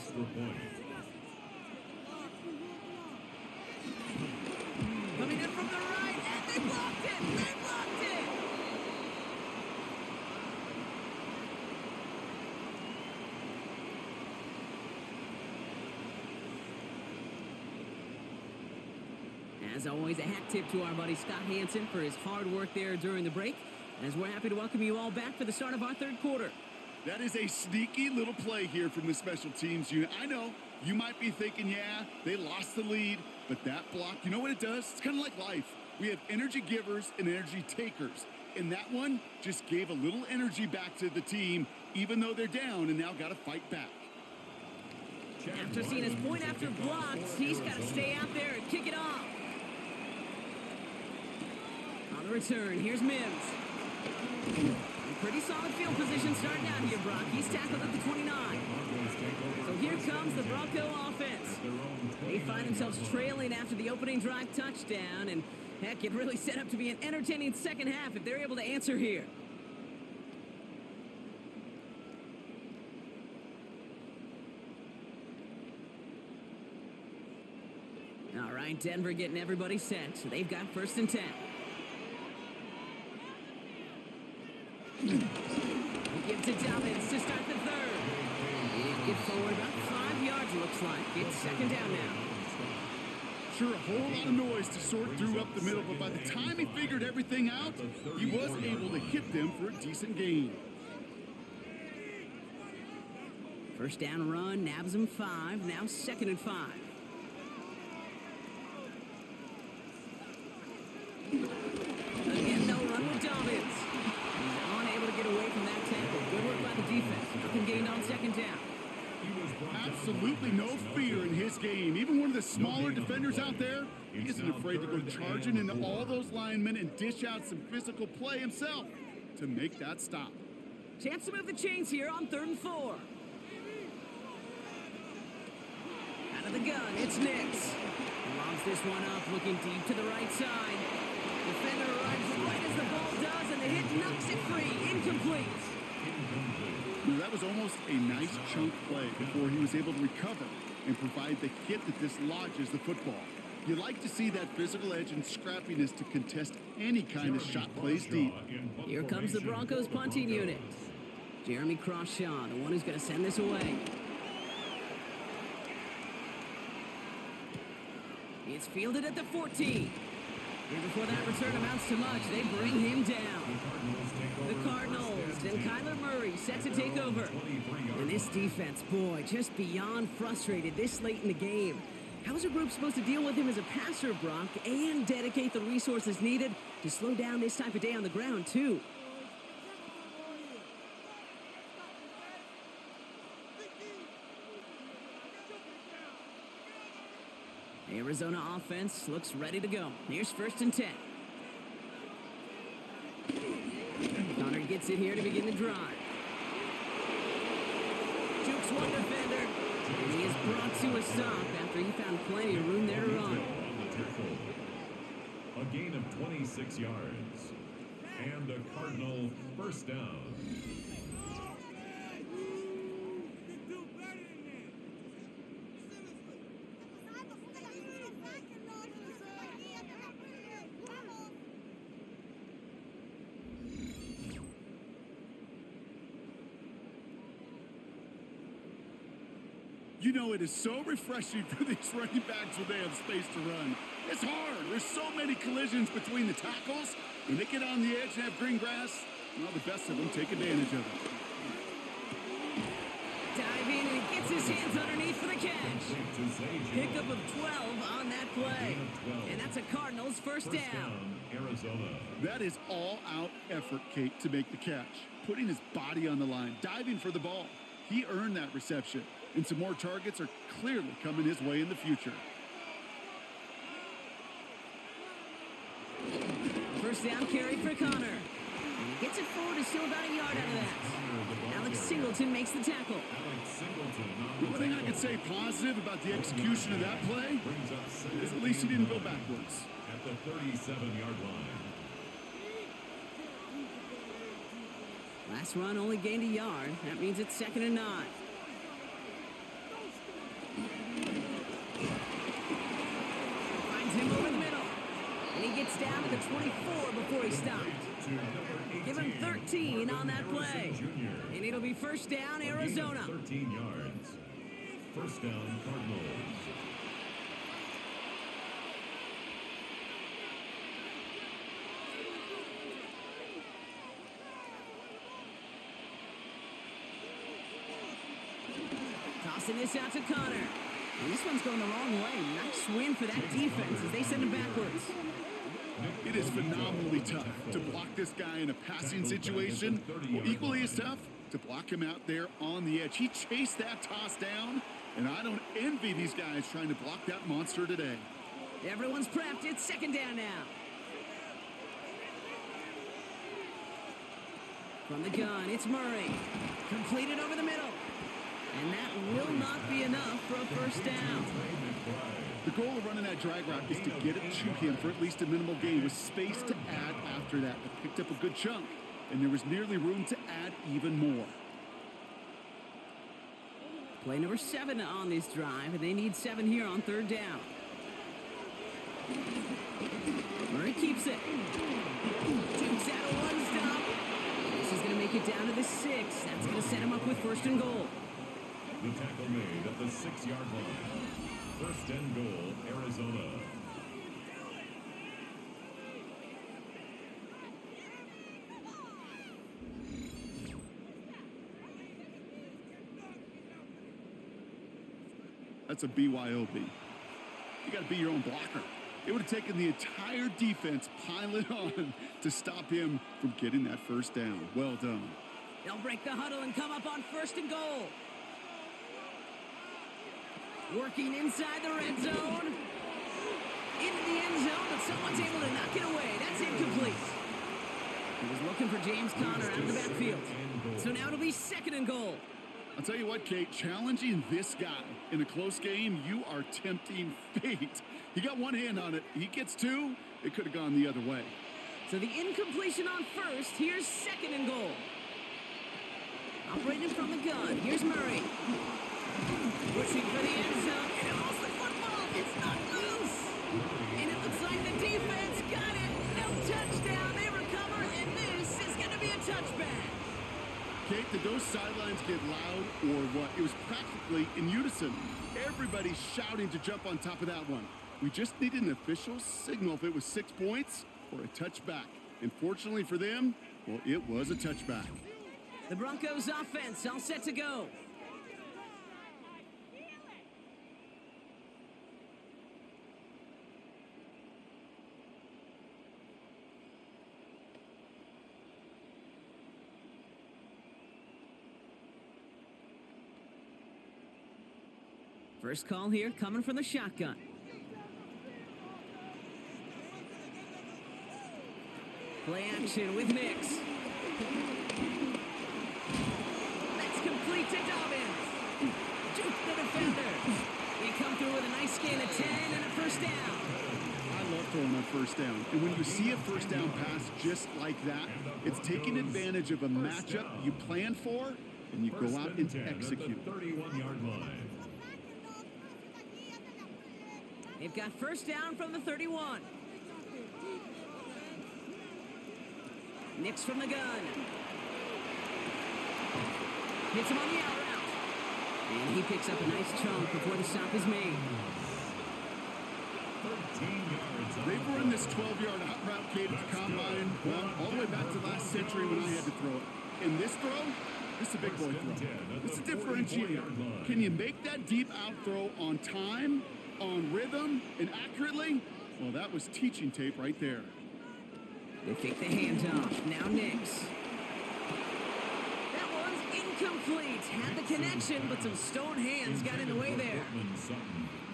Coming in from the right, and they blocked it! They blocked it! As always, a hat tip to our buddy Scott Hansen for his hard work there during the break, as we're happy to welcome you all back for the start of our 3rd quarter. That is a sneaky little play here from the special teams unit. I know you might be thinking, yeah, they lost the lead, but that block, you know what it does? It's kind of like life. We have energy givers and energy takers, and that one just gave a little energy back to the team, even though they're down and now got to fight back. After seeing his point after blocks, he's got to stay out there and kick it off. On the return, here's Mims. Pretty solid field position starting out here, Brock. He's tackled at the 29. So here comes the Bronco offense. They find themselves trailing after the opening drive touchdown, and heck, it really set up to be an entertaining second half if they're able to answer here. All right, Denver getting everybody set. So they've got 1st and 10. He gives to Dobbins to start the 3rd. He'll get forward about 5 yards, looks like. It's 2nd down now. Sure, a whole lot of noise to sort through up the middle, but by the time he figured everything out, he was able to hit them for a decent gain. 1st down run, nabs him 5. Now 2nd and 5. Again, no run with Dobbins. He's unable to get away from that tackle. Good work by the defense. Nothing gained on 2nd down. Absolutely no fear in his game. Even one of the smaller defenders out there, he isn't afraid to go charging into all those linemen and dish out some physical play himself to make that stop. Chance to move the chains here on 3rd and 4. Out of the gun, it's Nix. Lobs this one up, looking deep to the right side. Defender arrives right as the ball does, and the hit knocks it free. Incomplete. Now, that was almost a nice chunk play before he was able to recover and provide the hit that dislodges the football. You like to see that physical edge and scrappiness to contest any kind of shot plays deep. Here comes the Broncos punting unit. Jeremy Crawshaw, the one who's going to send this away. It's fielded at the 14. And before that return amounts to much, they bring him down. The Cardinals and Kyler Murray set to take over. And this defense, boy, just beyond frustrated this late in the game. How is a group supposed to deal with him as a passer, Brock, and dedicate the resources needed to slow down this type of day on the ground, too? The Arizona offense looks ready to go. Here's 1st and 10. Connor gets it here to begin the drive. Jukes one defender, and he is brought to a stop after he found plenty of room there to run. A gain of 26 yards. And a Cardinal 1st down. You know, it is so refreshing for these running backs when they have space to run. It's hard. There's so many collisions between the tackles. When they get on the edge and have green grass, well, the best of them take advantage of it. Dive in, and he gets his hands underneath for the catch. Pickup of 12 on that play. And that's a Cardinals 1st down. Arizona. That is all-out effort, Kate, to make the catch. Putting his body on the line, diving for the ball. He earned that reception. And some more targets are clearly coming his way in the future. 1st down carry for Connor. And he gets it forward to steal about a yard out of that. Alex Singleton makes the tackle. The one thing I can say positive about the execution of that play is at least he didn't go backwards. At the 37-yard line. Last run only gained a yard. That means it's 2nd and 9. Finds him over the middle. And he gets down to the 24 before he stopped. Give him 13 on that play. And it'll be 1st down, Arizona. 13 yards. 1st down, Cardinals. Tossing this out to Connor. And this one's going the wrong way. Nice win for that defense as they send him backwards. It is phenomenally tough to block this guy in a passing situation. Well, equally as tough to block him out there on the edge. He chased that toss down, and I don't envy these guys trying to block that monster today. Everyone's prepped. It's 2nd down now. From the gun, it's Murray. Completed over the middle. And that will not be enough for a 1st down. The goal of running that drag route is to get it to him for at least a minimal gain with space to add after that. They picked up a good chunk, and there was nearly room to add even more. Play number 7 on this drive, and they need 7 here on 3rd down. Murray keeps it. Jukes out a one stop. This is going to make it down to the 6. That's going to set him up with 1st and goal. The tackle made at the 6-yard line. 1st and goal, Arizona. That's a BYOB. You got to be your own blocker. It would have taken the entire defense piling on to stop him from getting that 1st down. Well done. They'll break the huddle and come up on 1st and goal. Working inside the red zone. Into the end zone, but someone's able to knock it away. That's incomplete. He was looking for James Conner out of the backfield. So now it'll be 2nd and goal. I'll tell you what, Kate, challenging this guy in a close game, you are tempting fate. He got one hand on it. He gets 2. It could have gone the other way. So the incompletion on 1st. Here's 2nd and goal. Operating from the gun. Here's Murray. Pushing for the end zone. And it lost the football. It's not loose. And it looks like the defense got it. No touchdown. They recover. And this is going to be a touchback. Kate, did those sidelines get loud or what? It was practically in unison. Everybody's shouting to jump on top of that one. We just needed an official signal if it was 6 points or a touchback. And fortunately for them, well, it was a touchback. The Broncos offense all set to go. First call here coming from the shotgun. Play action with Nix. That's complete to Dobbins. Juke the defender. They come through with a nice gain of 10 and a 1st down. I love throwing on 1st down. And when you see a 1st down pass just like that, it's taking advantage of a matchup you plan for, and you go out and execute. 31-yard line. They've got 1st down from the 31. Nix from the gun. Hits him on the out route. And he picks up a nice chunk before the stop is made. 13 yards. They've run this 12-yard out route, Kate, at the combine, well, all the way back to last century when I had to throw it. In this throw, this is a big boy throw. It's a differentiator. Can you make that deep out throw on time, on rhythm, and accurately? Well, that was teaching tape right there. They take the hands off. Now Nix. That one's incomplete. Had the connection, but some stone hands got in the way there.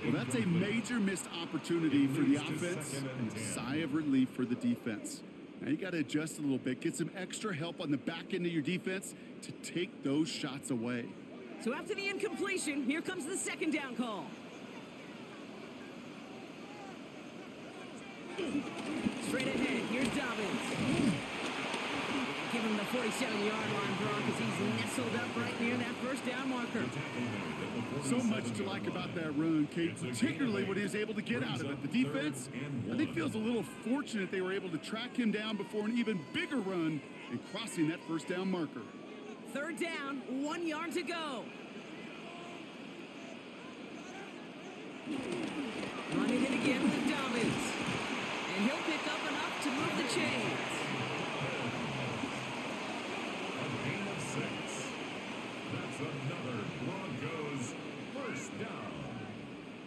Well, that's a major missed opportunity for the offense and a sigh of relief for the defense. Now you got to adjust a little bit, get some extra help on the back end of your defense to take those shots away. So after the incompletion, here comes the 2nd down call. Straight ahead, here's Dobbins. Give him the 47-yard line, Brock, as he's nestled up right near that 1st down marker. So much to like about that run, Kate, particularly what he was able to get out of it. The defense, I think, feels a little fortunate they were able to track him down before an even bigger run and crossing that 1st down marker. 3rd down, 1 yard to go. Running it again with Dobbins. And he'll pick up enough to move the chains. A gain of 6. That's another Broncos 1st down.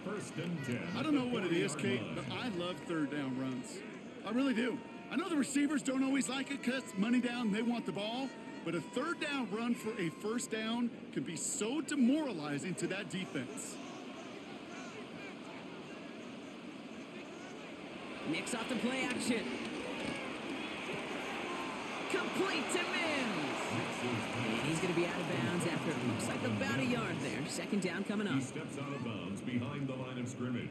1st and 10. I don't know what it is, Kate, but I love 3rd down runs. I really do. I know the receivers don't always like it because it's money down, they want the ball. But a 3rd down run for a 1st down can be so demoralizing to that defense. Nix off the play action. Complete to Mims. And he's going to be out of bounds after it looks like about a yard there. 2nd down coming up. He steps out of bounds behind the line of scrimmage.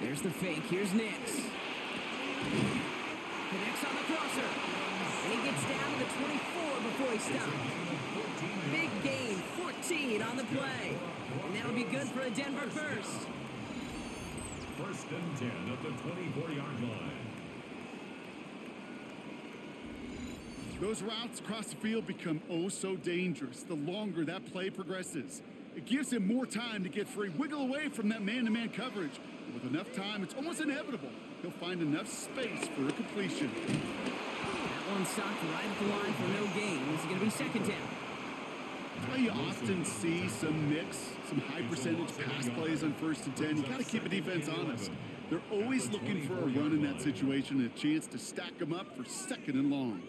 There's the fake. Here's Nix. Connects on the crosser. And he gets down to the 24 before he stops. Big gain, 14 on the play. And that'll be good for a Denver first. First and 10 at the 24-yard line. Those routes across the field become oh so dangerous the longer that play progresses. It gives him more time to get free, wiggle away from that man-to-man coverage. And with enough time, it's almost inevitable he'll find enough space for a completion. That one stopped right at the line for no gain. This is going to be second down. You often see some mix, some high-percentage pass plays on 1st and 10. You got to keep a defense honest. They're always looking for a run in that situation and a chance to stack them up for 2nd and long.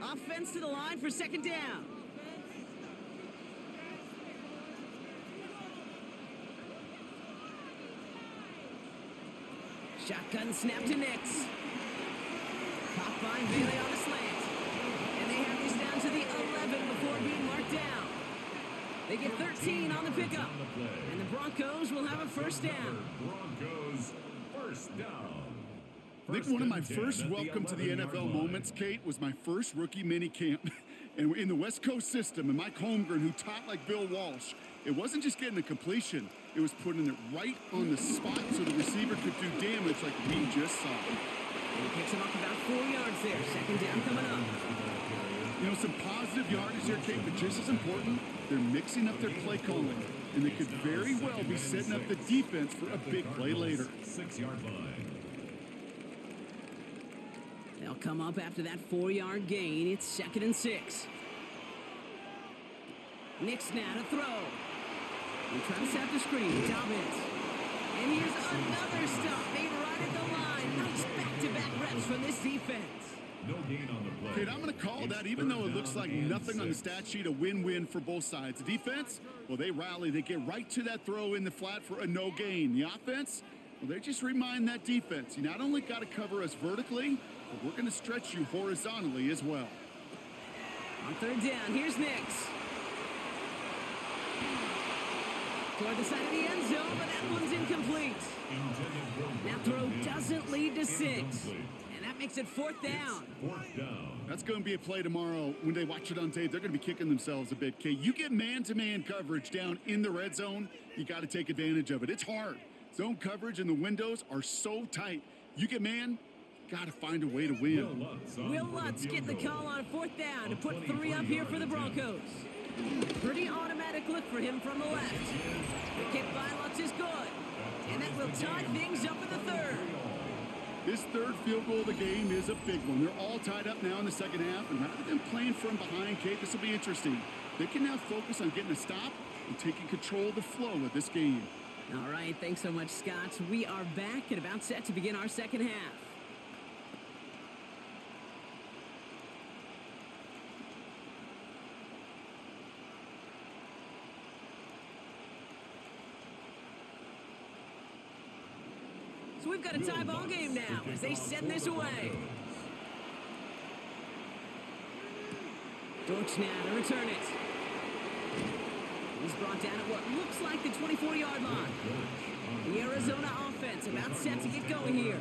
Offense to the line for second down. Shotgun snap to Nix. Caught by Bailey on the slant. And they have this down to the 11 before being marked down. They get 13 on the pickup. And the Broncos will have a first down. Broncos first down. I think one of my first welcome to the NFL moments, Kate, was my first rookie mini camp. And in the West Coast system, and Mike Holmgren, who taught like Bill Walsh, it wasn't just getting a completion, it was putting it right on the spot so the receiver could do damage like we just saw. And he picks him up about 4 yards there. Second down coming up. You know, some positive yardage here, Kate, but just as important, they're mixing up their play calling. And they could very well be setting up the defense for a big play later. 6-yard line. They'll come up after that 4-yard gain. It's 2nd and 6. Nix now to throw. He tries to set the screen. Dobbins. And here's another stop made right at the line. Nice back-to-back reps from this defense. No gain on the play. Kate, I'm going to call that, even though it looks like nothing on the stat sheet, a win-win for both sides. The defense, well, they rally. They get right to that throw in the flat for a no gain. The offense, well, they just remind that defense, you not only got to cover us vertically, but we're going to stretch you horizontally as well. On 3rd down, here's Nix. Toward the side of the end zone, but that one's incomplete. That throw doesn't lead to 6. And that makes it 4th down. 4th down. That's going to be a play tomorrow. When they watch it on tape, they're going to be kicking themselves a bit. Kate, you get man-to-man coverage down in the red zone, you got to take advantage of it. It's hard. Zone coverage and the windows are so tight. You get man, got to find a way to win. Will Lutz get the call on 4th down to put 3 up here for the Broncos. Pretty automatic look for him from the left. The kick by Lutz is good. And that will tie things up in the 3rd. This 3rd field goal of the game is a big one. They're all tied up now in the 2nd half, and rather than playing from behind, Kate, this will be interesting. They can now focus on getting a stop and taking control of the flow of this game. All right, thanks so much, Scott. We are back and about set to begin our 2nd half. So we've got a tie ball game now as they send this away. Dortch now to return it. He's brought down at what looks like the 24-yard line. The Arizona offense about set to get going here.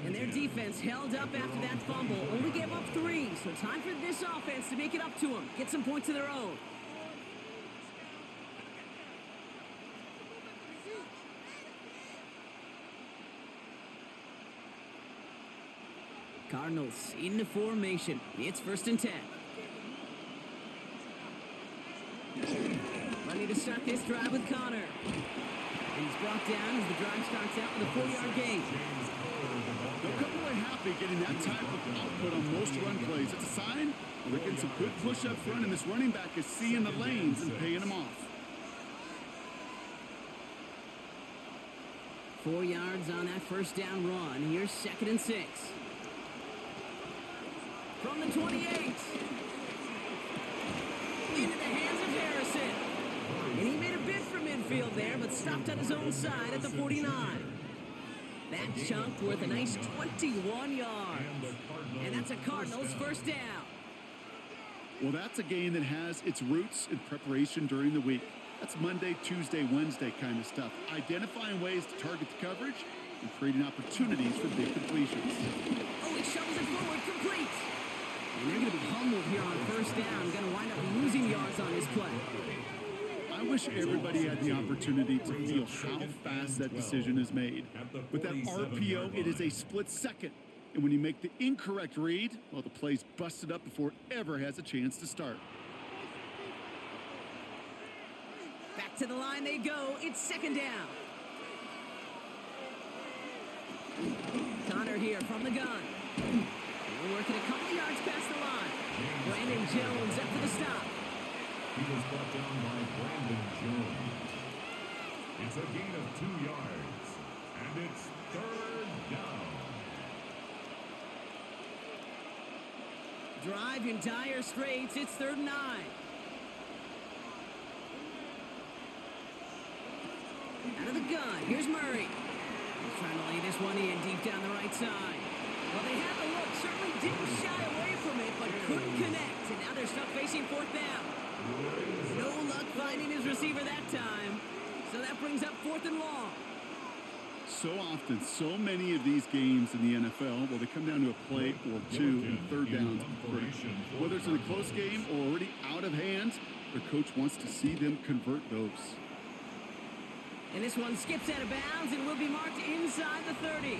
And their defense held up after that fumble. Only gave up 3, so time for this offense to make it up to them. Get some points of their own. Cardinals into formation. It's 1st and 10. Ready to start this drive with Connor. And he's brought down as the drive starts out with a 4-yard gain. They'll come away happy getting that type of output on most run plays. It's a sign they're getting some good push up front, and this running back is seeing the lanes and paying them off. 4 yards on that 1st down run. Here's 2nd and 6. From the 28. Into the hands of Harrison. And he made a bid for midfield there, but stopped on his own side at the 49. That chunk worth a nice 21 yards. And that's a Cardinals 1st down. Well, that's a game that has its roots in preparation during the week. That's Monday, Tuesday, Wednesday kind of stuff. Identifying ways to target the coverage and creating opportunities for big completions. Oh, he shovels it forward, complete. And they're going to be humbled here on first down. Going to wind up losing yards on this play. I wish everybody had the opportunity to feel how fast that decision is made. With that RPO, it is a split second. And when you make the incorrect read, well, the play's busted up before it ever has a chance to start. Back to the line they go. It's second down. Connor here from the gun. We're working a couple yards past the line. Brandon Jones up for the stop. He was brought down by Brandon Jones. It's a gain of 2 yards, and it's third down. Drive in dire straits. It's 3rd and 9. Out of the gun. Here's Murray. He's trying to lay this one in deep down the right side. Well, they had the look. Certainly didn't shy away from it, but couldn't connect. And now they're stuck facing 4th down. No luck finding his receiver that time. So that brings up 4th and long. So often, so many of these games in the NFL, well, they come down to a play or two and 3rd downs. Whether it's in a close game or already out of hand, their coach wants to see them convert those. And this one skips out of bounds and will be marked inside the 30.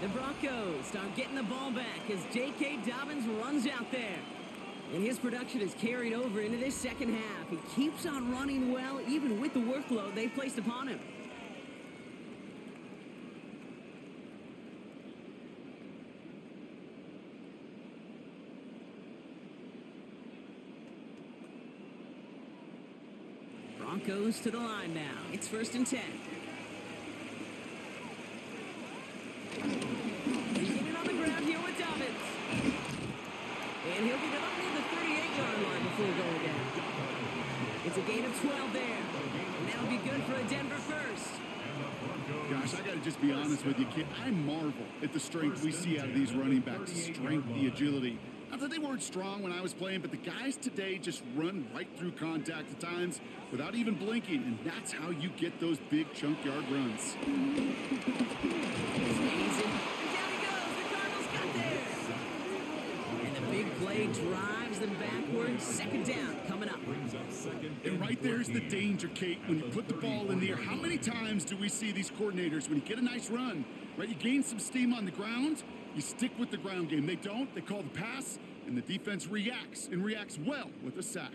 The Broncos start getting the ball back as J.K. Dobbins runs out there. And his production is carried over into this second half. He keeps on running well, even with the workload they've placed upon him. Broncos to the line now. It's 1st and 10. They get it on the ground here with Dobbins. And he'll be down near the 38-yard line before going down. It's a gain of 12 there. And that'll be good for a Denver first. Gosh, I got to just be honest with you, kid. I marvel at the strength we see out of these running backs. The strength, the agility. Not that they weren't strong when I was playing, but the guys today just run right through contact at times without even blinking, and that's how you get those big chunk yard runs. Stays in. And down he goes. The Cardinals got there. And the big play drives them backwards. 2nd down coming up. And right there's the danger, Kate, when you put the ball in the air. How many times do we see these coordinators, when you get a nice run, right, you gain some steam on the ground, you stick with the ground game. They don't. They call the pass, and the defense reacts, and reacts well with a sack.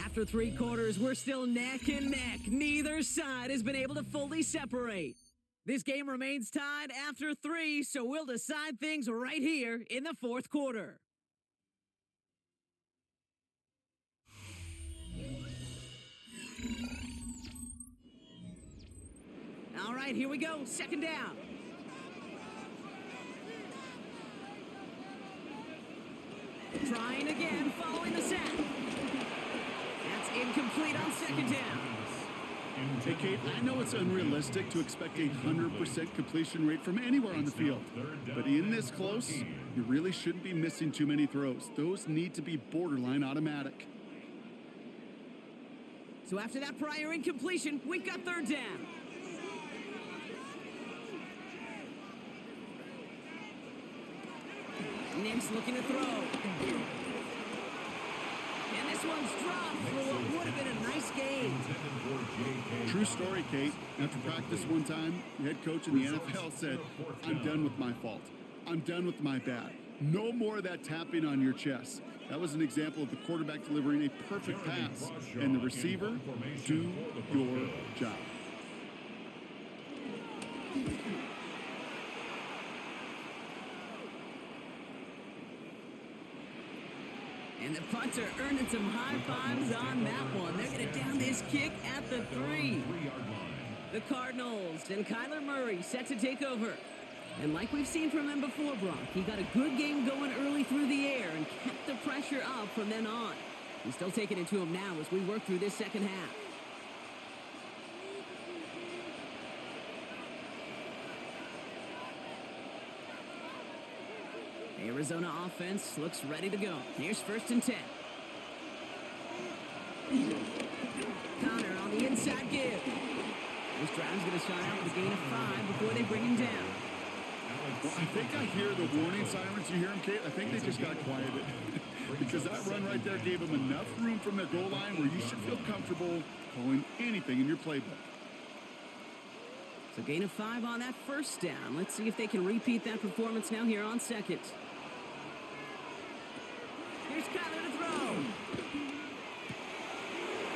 After 3 quarters, we're still neck and neck. Neither side has been able to fully separate. This game remains tied after 3, so we'll decide things right here in the 4th quarter. All right, here we go. 2nd down. Trying again, following the sack. That's incomplete on 2nd down. Hey, Kate, I know it's unrealistic to expect a 100% completion rate from anywhere on the field. But in this close, you really shouldn't be missing too many throws. Those need to be borderline automatic. So after that prior incompletion, we've got 3rd down. Nix looking to throw. And this one's dropped for what would have been a nice game. True story, Kate. After practice one time, the head coach in the NFL said, "I'm done with my fault. I'm done with my bad. No more of that tapping on your chest." That was an example of the quarterback delivering a perfect pass and the receiver, do your job. And the punter earning some high fives on that one. They're going to down this kick at the 3. The Cardinals and Kyler Murray set to take over. And like we've seen from him before, Brock, he got a good game going early through the air and kept the pressure up from then on. He's still taking it to him now as we work through this second half. Arizona offense looks ready to go. Here's 1st and 10. Connor on the inside give. This drive's going to start out with a gain of 5 before they bring him down. Well, I think I hear the warning sirens. You hear them, Kate? I think they just got quieted. Because that run right there gave them enough room from their goal line where you should feel comfortable calling anything in your playbook. So gain of 5 on that 1st down. Let's see if they can repeat that performance now here on 2nd. Here's Kyler to throw.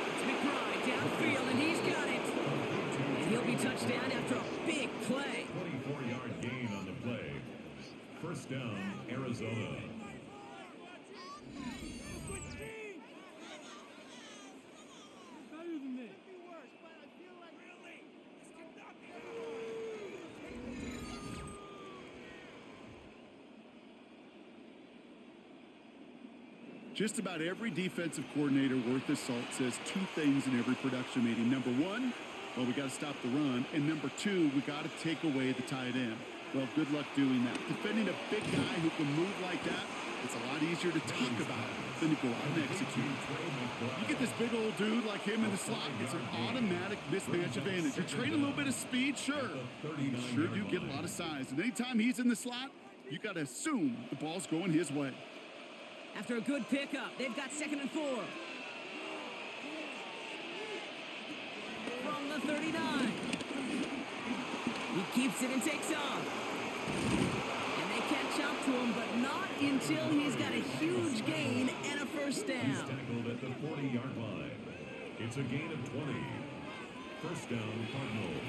It's McBride downfield, and he's got it. And he'll be touched down after a big play. 24-yard gain on the play. 1st down, Arizona. Just about every defensive coordinator worth his salt says 2 things in every production meeting. Number 1, well, we got to stop the run. And number 2, we got to take away the tight end. Well, good luck doing that. Defending a big guy who can move like that, it's a lot easier to talk about than to go out and execute. You get this big old dude like him in the slot, it's an automatic mismatch advantage. You trade a little bit of speed, sure. You sure do get a lot of size. And anytime he's in the slot, you got to assume the ball's going his way. After a good pickup, they've got 2nd and 4. From the 39. He keeps it and takes off. And they catch up to him, but not until he's got a huge gain and a 1st down. He's tackled at the 40-yard line. It's a gain of 20. 1st down, Cardinals.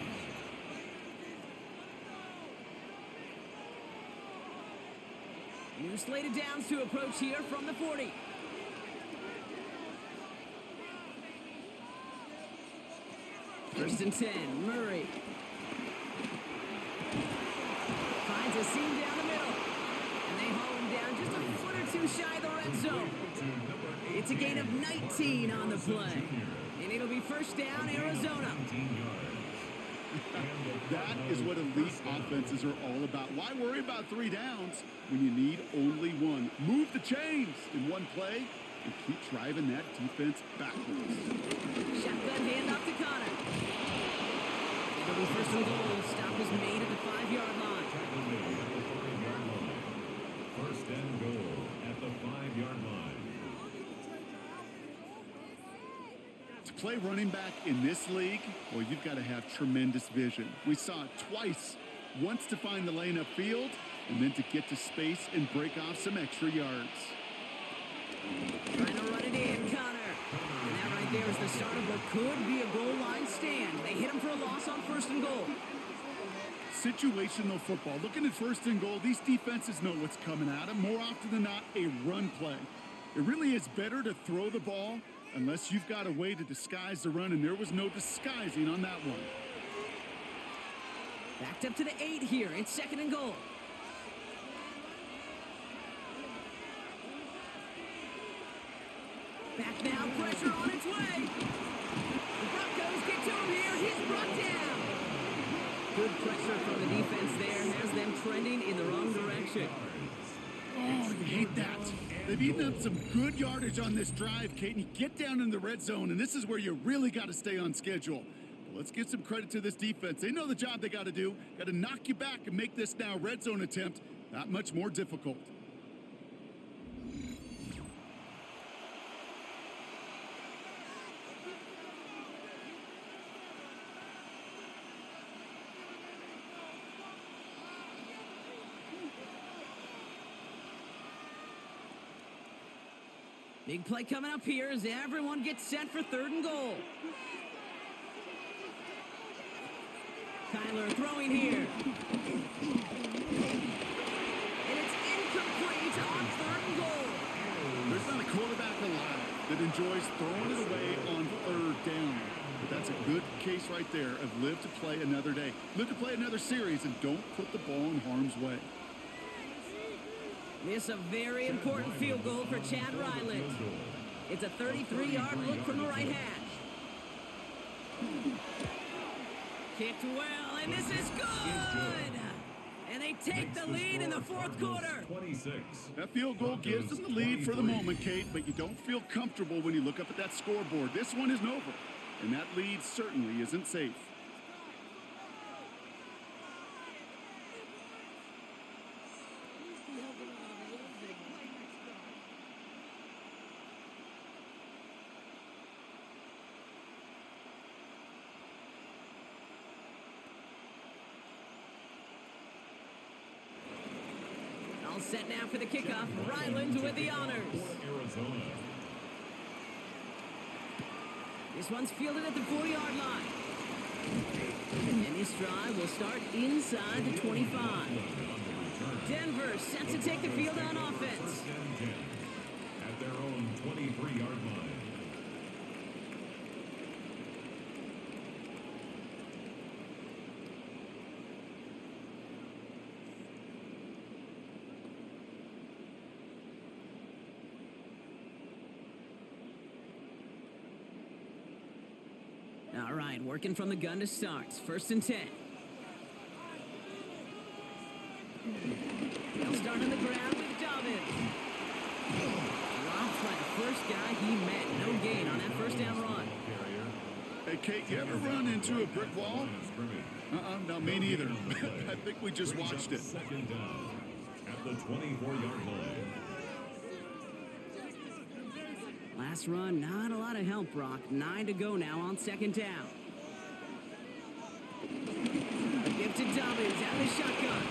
New slated downs to approach here from the 40. First and 10, Murray. Finds a seam down the middle. And they haul him down just a foot or 2 shy of the red zone. It's a gain of 19 on the play. And it'll be 1st down, Arizona. That is what elite offenses are all about. Why worry about 3 downs when you need only 1? Move the chains in 1 play and keep driving that defense backwards. Shotgun handoff to Connor. It'll be 1st and goal. Stop is made at the 5-yard line. 1st and goal at the 5-yard line. To play running back in this league, well, you've got to have tremendous vision. We saw it twice. Once to find the lane upfield, and then to get to space and break off some extra yards. Trying to run it in, Connor. And that right there is the start of what could be a goal line stand. They hit him for a loss on 1st and goal. Situational football. Looking at 1st and goal, these defenses know what's coming at them. More often than not, a run play. It really is better to throw the ball unless you've got a way to disguise the run, and there was no disguising on that one. Backed up to the 8 here. It's 2nd and goal. Back now, pressure on its way. The Broncos get to him here. He's brought down. Good pressure from the defense there has them trending in the wrong direction. Oh, you hate that. They've eaten up some good yardage on this drive, Kate, and you get down in the red zone, and this is where you really got to stay on schedule. But let's give some credit to this defense. They know the job they got to do. Got to knock you back and make this now red zone attempt that much more difficult. Big play coming up here as everyone gets set for 3rd and goal. Kyler throwing here. And it's incomplete on 3rd and goal. There's not a quarterback alive that enjoys throwing it away on 3rd down. But that's a good case right there of live to play another day. Live to play another series and don't put the ball in harm's way. This a very important field goal for Chad Ryland. It's a 33-yard look from the right hash. Kicked well, and this is good! And they take the lead in the fourth quarter. 26. That field goal gives them the lead for the moment, Kate, but you don't feel comfortable when you look up at that scoreboard. This one isn't over, and that lead certainly isn't safe. All set now for the kickoff. Ryland with the honors. Arizona. This one's fielded at the 4-yard line. And this drive will start inside the 25. Denver set to take the field on offense. First and 10 at their own 23-yard line. All right, working from the gun to start. First and 10. They'll start on the ground with Dobbins. Dropped by the first guy he met. No gain on that first down run. Hey, Kate, you ever run into a brick wall? No, me neither. I think we just watched it. Second down at the 24-yard line. Last run, not a lot of help, Brock. 9 to go now on second down. A give to Dobbins out of the shotgun.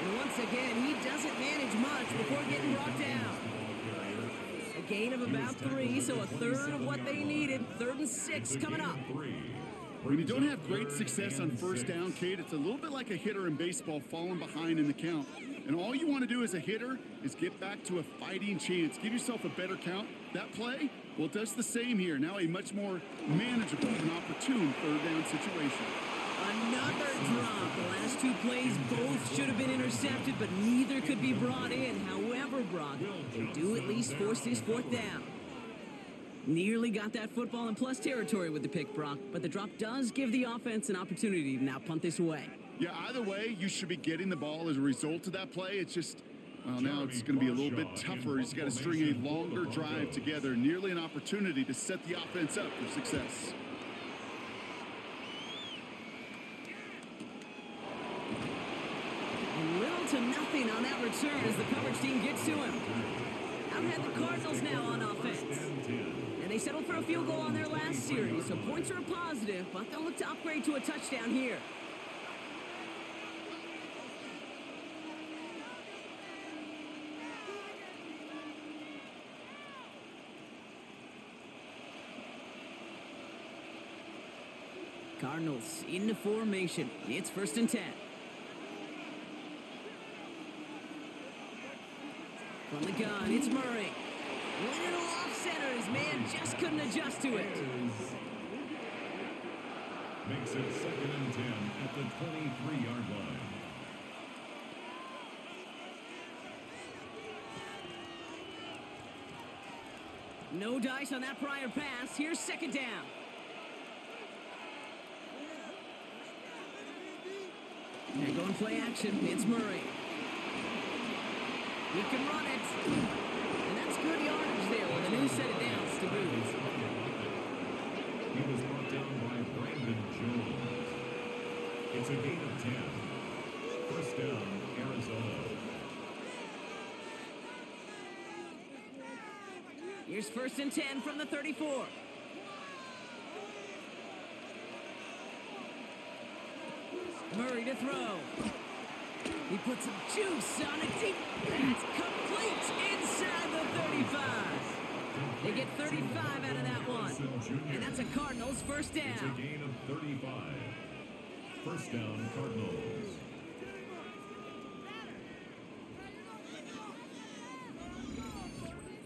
And once again, he doesn't manage much before getting brought down. A gain of about 3, so a third of what they needed. 3rd and 6 coming up. When you don't have great success on first down, Kate, it's a little bit like a hitter in baseball falling behind in the count. And all you want to do as a hitter is get back to a fighting chance. Give yourself a better count. That play, well, it does the same here. Now a much more manageable and opportune third down situation. Another drop. The last 2 plays both should have been intercepted, but neither could be brought in. However, Brock, they do at least force this 4th down. Nearly got that football in plus territory with the pick, Brock, but the drop does give the offense an opportunity to now punt this away. Yeah, either way, you should be getting the ball as a result of that play. It's just, well, now it's going to be a little bit tougher. He's got to string a longer drive together. Nearly an opportunity to set the offense up for success. Little to nothing on that return as the coverage team gets to him. Out had the Cardinals now on offense. And they settled for a field goal on their last series, so points are a positive, but they'll look to upgrade to a touchdown here. Cardinals into formation. It's 1st and 10. From the gun, it's Murray. Little off center. His man just couldn't adjust to it. Makes it 2nd and 10 at the 23-yard line. No dice on that prior pass. Here's 2nd down. They're going play action. It's Murray. He can run it. And that's good yardage there with a new set of downs to boot. He was brought down by Brandon Jones. It's a gain of 10. First down, Arizona. Here's 1st and 10 from the 34. Murray to throw. He puts some juice on it deep. That's complete inside the 35. They get 35 out of that one. And that's a Cardinals first down. It's a gain of 35. First down, Cardinals.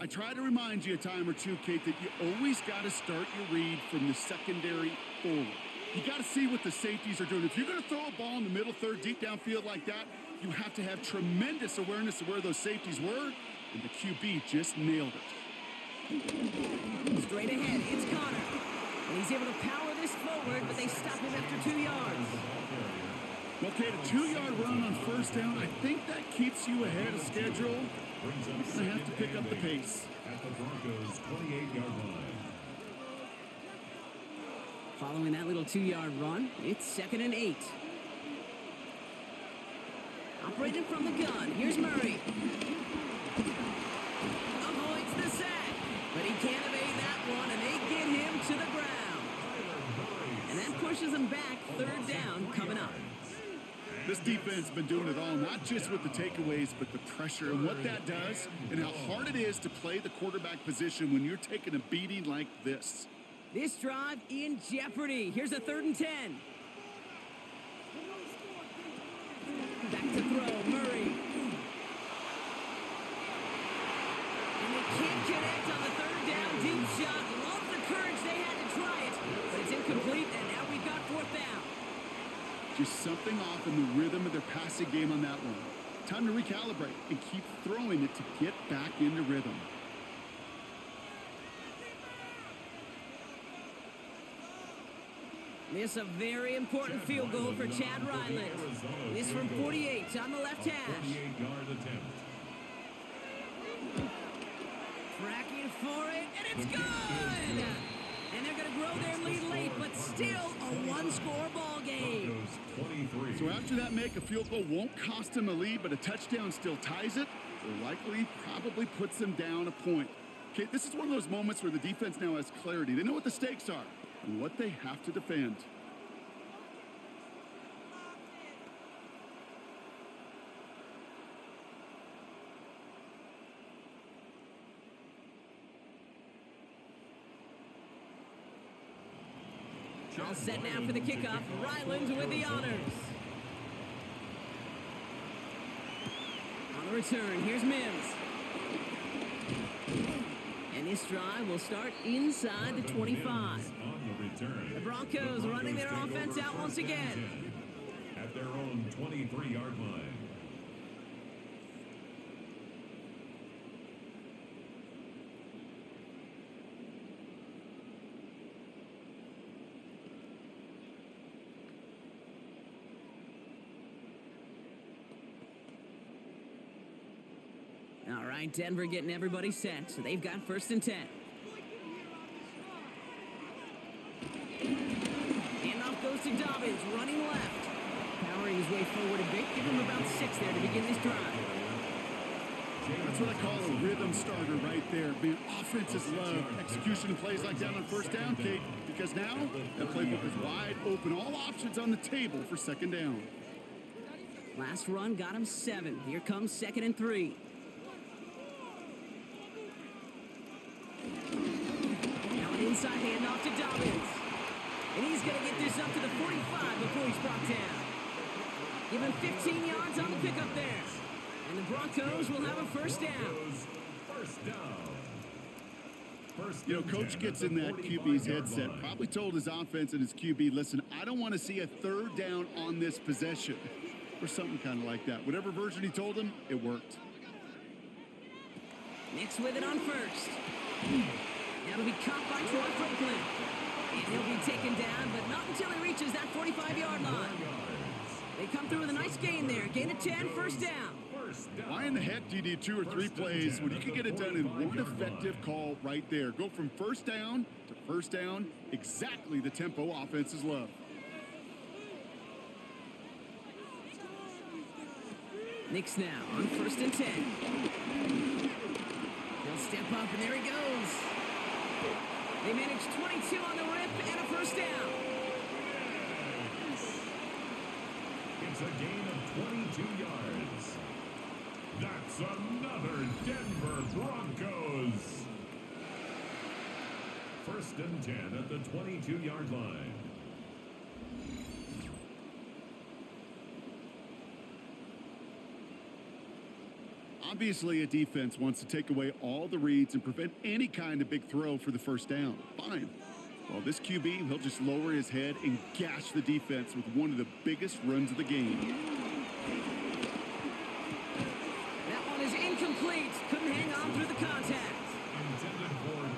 I try to remind you a time or two, Kate, that you always got to start your read from the secondary forward. You got to see what the safeties are doing. If you're going to throw a ball in the middle third, deep downfield like that, you have to have tremendous awareness of where those safeties were, and the QB just nailed it. Straight ahead, it's Connor. And he's able to power this forward, but they stop him after 2 yards. Well, Kate, a 2-yard run on first down, I think that keeps you ahead of schedule. You're going to have to pick up the pace. At the Broncos' 28-yard line. Following that little 2-yard run, it's 2nd and 8. Operating from the gun, here's Murray. Avoids the sack, but he can't evade that one, and they get him to the ground. And that pushes him back, 3rd down coming up. This defense has been doing it all, not just with the takeaways, but the pressure and what that does and how hard it is to play the quarterback position when you're taking a beating like this. This drive in jeopardy. Here's a 3rd and 10. Back to throw, Murray. And they can't connect on the 3rd down deep shot. Love the courage they had to try it, but it's incomplete, and now we've got 4th down. Just something off in the rhythm of their passing game on that one. Time to recalibrate and keep throwing it to get back into rhythm. This a very important field goal for Chad Ryland. This from 48 on the left hash. 48-yard attempt. Tracking for it, and it's good! And they're going to grow their lead late, but still a one-score ball game. Broncos 23. So after that make, a field goal won't cost them a lead, but a touchdown still ties it, or likely probably puts them down a point. Okay, this is one of those moments where the defense now has clarity. They know what the stakes are and what they have to defend. All set now for the kickoff. Ryland with the honors. On the return, here's Mims. And this drive will start inside the 25. The Broncos running their offense out once again. At their own 23-yard line. All right, Denver getting everybody set, so they've got 1st and 10. Handoff goes to Dobbins, running left. Powering his way forward a bit, give him about 6 there to begin this drive. That's what I call a rhythm starter right there. Being offenses love execution and plays like that on 1st down, Kate, because now that playbook is wide open. All options on the table for 2nd down. Last run got him 7. Here comes 2nd and 3. Now an inside handoff to Dobbins. And he's going to get this up to the 45 before he's brought down. Give him 15 yards on the pickup there. And the Broncos will have a 1st down. First down. You know, Coach gets in that QB's headset, probably told his offense and his QB, listen, I don't want to see a 3rd down on this possession. Or something kind of like that. Whatever version he told him, it worked. Nix with it on 1st. That'll be caught by Troy Franklin. And he'll be taken down, but not until he reaches that 45-yard line. They come through with a nice gain there. Gain of 10, 1st down. Why in the heck do you need 2 or 3 plays when you can get it done in one effective call right there? Go from 1st down to 1st down, exactly the tempo offenses love. Nix now on 1st and 10. He'll step up, and there he goes. They manage 22 on the rip and a 1st down. It's a gain of 22 yards. That's another Denver Broncos. 1st and 10 at the 22-yard line. Obviously, a defense wants to take away all the reads and prevent any kind of big throw for the 1st down. Fine. Well, this QB, he'll just lower his head and gash the defense with one of the biggest runs of the game. That one is incomplete. Couldn't hang on through the contact.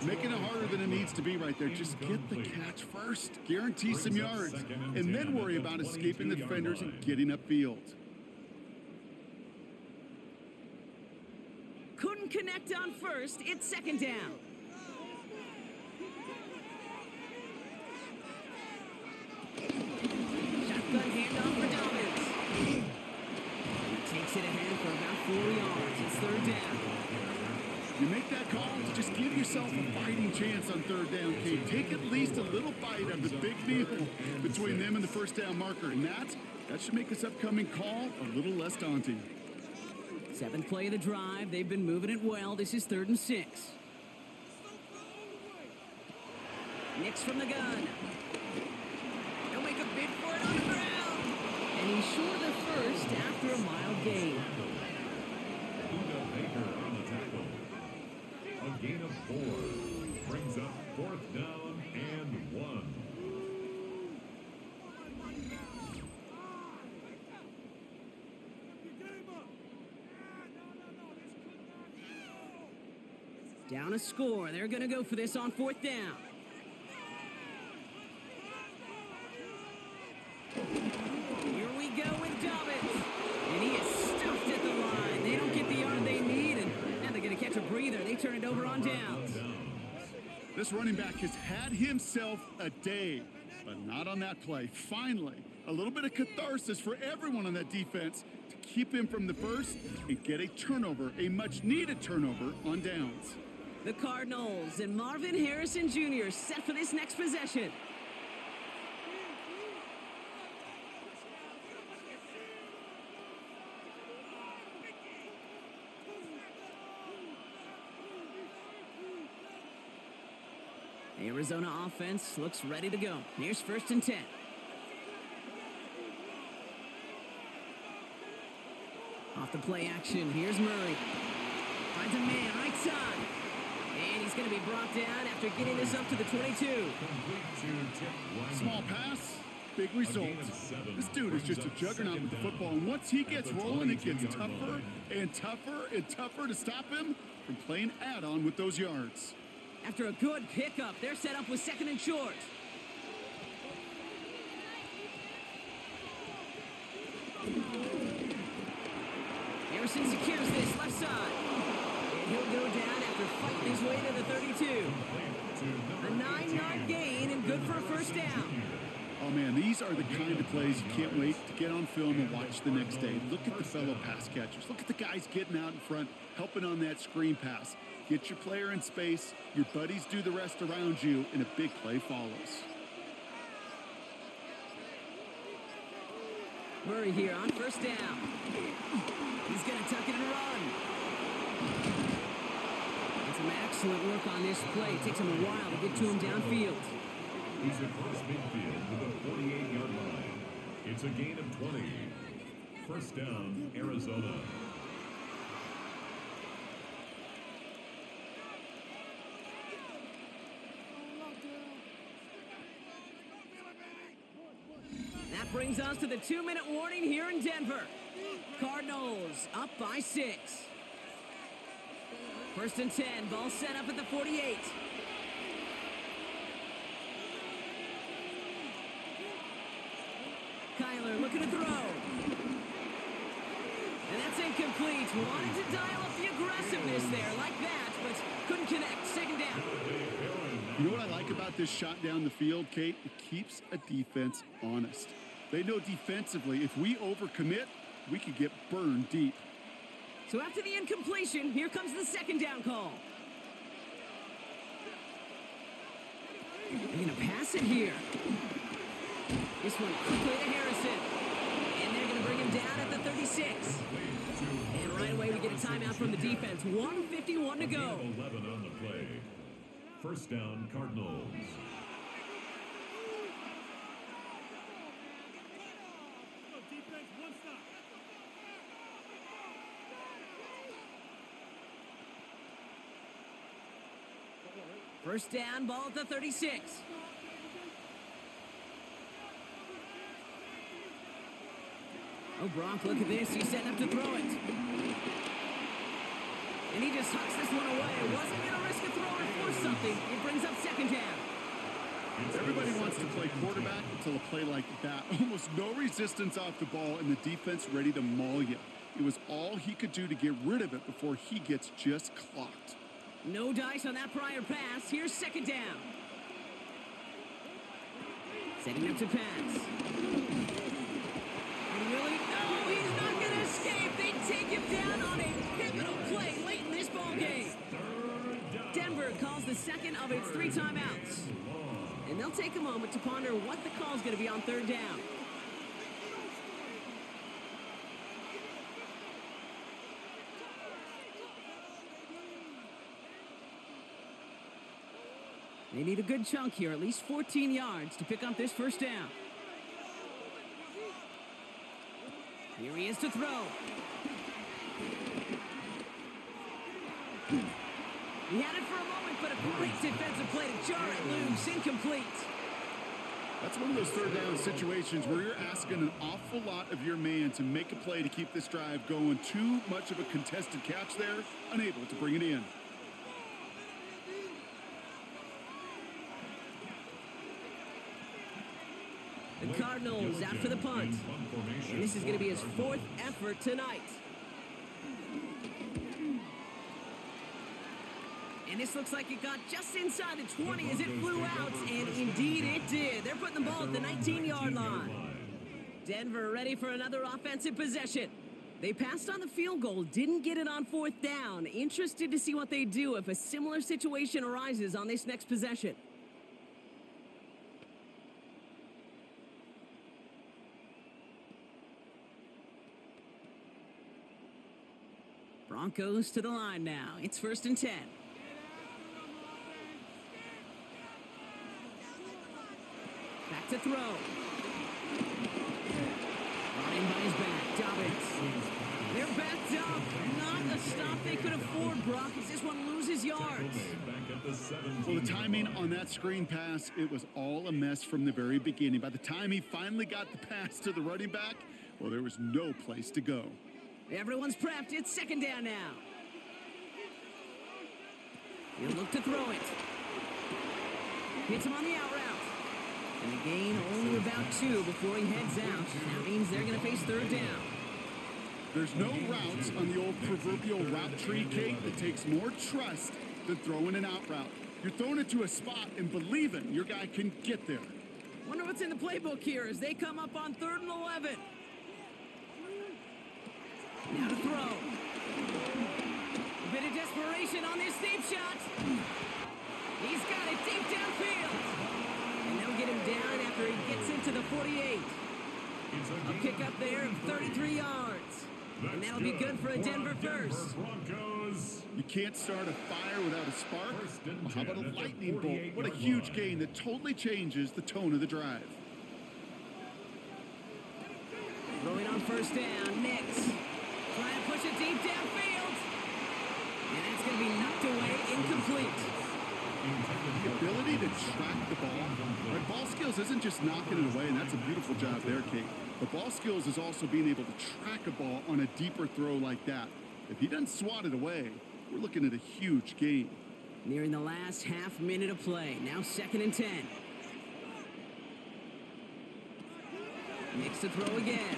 Making it harder than it needs to be right there. Just get the catch first. Guarantee some yards. And then worry about escaping the defenders and getting upfield. Couldn't connect on first. It's second down. Shotgun handoff for Dobbins. He takes it ahead for about 4 yards. It's third down. You make that call to just give yourself a fighting chance on third down, Kate. Take at least a little bite of the big meal between them and the first down marker. And that should make this upcoming call a little less daunting. 7th play of the drive. They've been moving it well. This is 3rd and 6. Nix from the gun. They'll make a bid for it on the ground. And he's short of the first after a mild gain. A gain of 4 brings up 4th down and 1. Down a score. They're going to go for this on 4th down. Here we go with Dobbins. And he is stuffed at the line. They don't get the yard they need, and now they're going to catch a breather. They turn it over on downs. This running back has had himself a day, but not on that play. Finally, a little bit of catharsis for everyone on that defense to keep him from the first and get a turnover, a much-needed turnover on downs. The Cardinals and Marvin Harrison Jr. set for this next possession. The Arizona offense looks ready to go. Here's 1st and 10. Off the play action, here's Murray. Finds a man right side. And he's going to be brought down after getting this up to the 22. Small pass, big result. This dude is just a juggernaut with the football. And once he gets rolling, it gets tougher and tougher and tougher to stop him from playing add-on with those yards. After a good pickup, they're set up with 2nd and short. Harrison secures this left side. And he'll go down after fighting his way to the 32. A 9-yard gain and good for a first down. Oh, man, these are the kind of plays you can't wait to get on film and watch the next day. Look at the fellow pass catchers. Look at the guys getting out in front, helping on that screen pass. Get your player in space, your buddies do the rest around you, and a big play follows. Murray here on 1st down. He's going to tuck it and run. And some excellent work on this play. It takes him a while to get to him downfield. He's across midfield to the 48-yard line. It's a gain of 20. 1st down, Arizona. That brings us to the 2-minute warning here in Denver. Cardinals up by 6. 1st and 10, ball set up at the 48. Kyler looking to throw. And that's incomplete. Wanted to dial up the aggressiveness there like that, but couldn't connect. 2nd down. You know what I like about this shot down the field, Kate? It keeps a defense honest. They know defensively, if we overcommit, we could get burned deep. So after the incompletion, here comes the 2nd down call. They're going to pass it here. This one quickly to Harrison. And they're going to bring him down at the 36. And right away we get a timeout from the defense. 1:51 to go. 11 on the play. 1st down, Cardinals. First down, ball at the 36. Oh, Gronk, look at this. He's setting up to throw it. And he just hucks this one away. Wasn't going to risk a throw or force something. It brings up second down. Everybody wants to play quarterback until a play like that. Almost no resistance off the ball and the defense ready to maul you. It was all he could do to get rid of it before he gets just clocked. No dice on that prior pass. Here's second down. Setting up to pass. And really, no, he's not going to escape. They take him down on a pivotal play late in this ball game. Denver calls the second of its 3 timeouts. And they'll take a moment to ponder what the call is going to be on third down. They need a good chunk here, at least 14 yards to pick up this first down. Here he is to throw. He had it for a moment, but a great defensive play to jar it loose. Incomplete. That's one of those third down situations where you're asking an awful lot of your man to make a play to keep this drive going. Too much of a contested catch there, unable to bring it in. The Cardinals out for the punt. And this is going to be his 4th effort tonight. And this looks like it got just inside the 20 as it flew out, and indeed it did. They're putting the ball at the 19-yard line. Denver ready for another offensive possession. They passed on the field goal, didn't get it on 4th down. Interested to see what they do if a similar situation arises on this next possession. Broncos to the line now. It's 1st and 10. Back to throw. Brought in by his back. Dobbins. They're backed up. Not a stop they could afford, Brock, as this one loses yards. Well, the timing on that screen pass, it was all a mess from the very beginning. By the time he finally got the pass to the running back, well, there was no place to go. Everyone's prepped. It's second down now. He'll look to throw it. Hits him on the out route. And the gain only about 2 before he heads out. That means they're going to face third down. There's no routes on the old proverbial route tree, Kate, that takes more trust than throwing an out route. You're throwing it to a spot and believing your guy can get there. Wonder what's in the playbook here as they come up on 3rd and 11. Now to throw. A bit of desperation on this deep shot. He's got it deep downfield. And they'll get him down after he gets into the 48. A pick up there of 33 yards. And that'll be good for a Denver first. You can't start a fire without a spark. Well, how about a lightning bolt? What a huge gain that totally changes the tone of the drive. Throwing on 1st down, Nix. Trying to push it deep downfield. And that's going to be knocked away, incomplete. The ability to track the ball. Right, ball skills isn't just knocking it away, and that's a beautiful job there, Kate. But ball skills is also being able to track a ball on a deeper throw like that. If he doesn't swat it away, we're looking at a huge gain. Nearing the last half minute of play. Now 2nd and 10. Nix to throw again.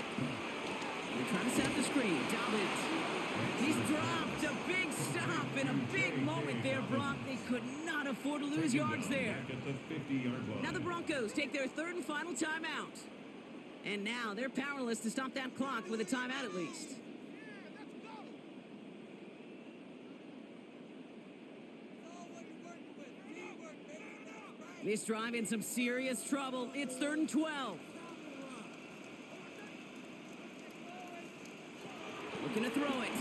They're trying to set up the screen. Dobbins. He's dropped. A big stop and a big moment there, Brock. They could not afford to lose yards there. Now the Broncos take their 3rd and final timeout. And now they're powerless to stop that clock with a timeout at least. This drive in some serious trouble. It's 3rd and 12. Looking to throw it.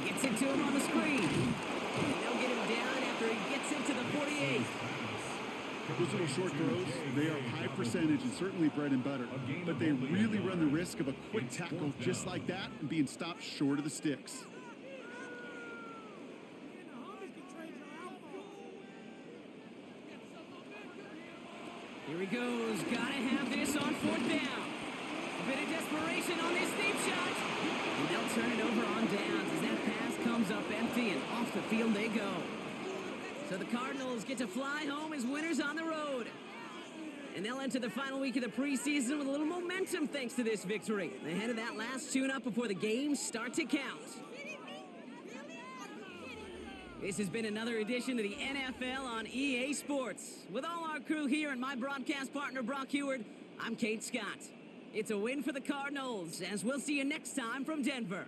Gets it to him on the screen. And they'll get him down after he gets into the 48. Those little short throws, they are high percentage and certainly bread and butter. But they really run the risk of a quick tackle just like that and being stopped short of the sticks. Here he goes. Gotta have this on 4th down. Bit of desperation on this deep shot. And they'll turn it over on downs as that pass comes up empty and off the field they go. So the Cardinals get to fly home as winners on the road. And they'll enter the final week of the preseason with a little momentum thanks to this victory. Ahead of that last tune-up before the games start to count. This has been another edition of the NFL on EA Sports. With all our crew here and my broadcast partner, Brock Heward, I'm Kate Scott. It's a win for the Cardinals, as we'll see you next time from Denver.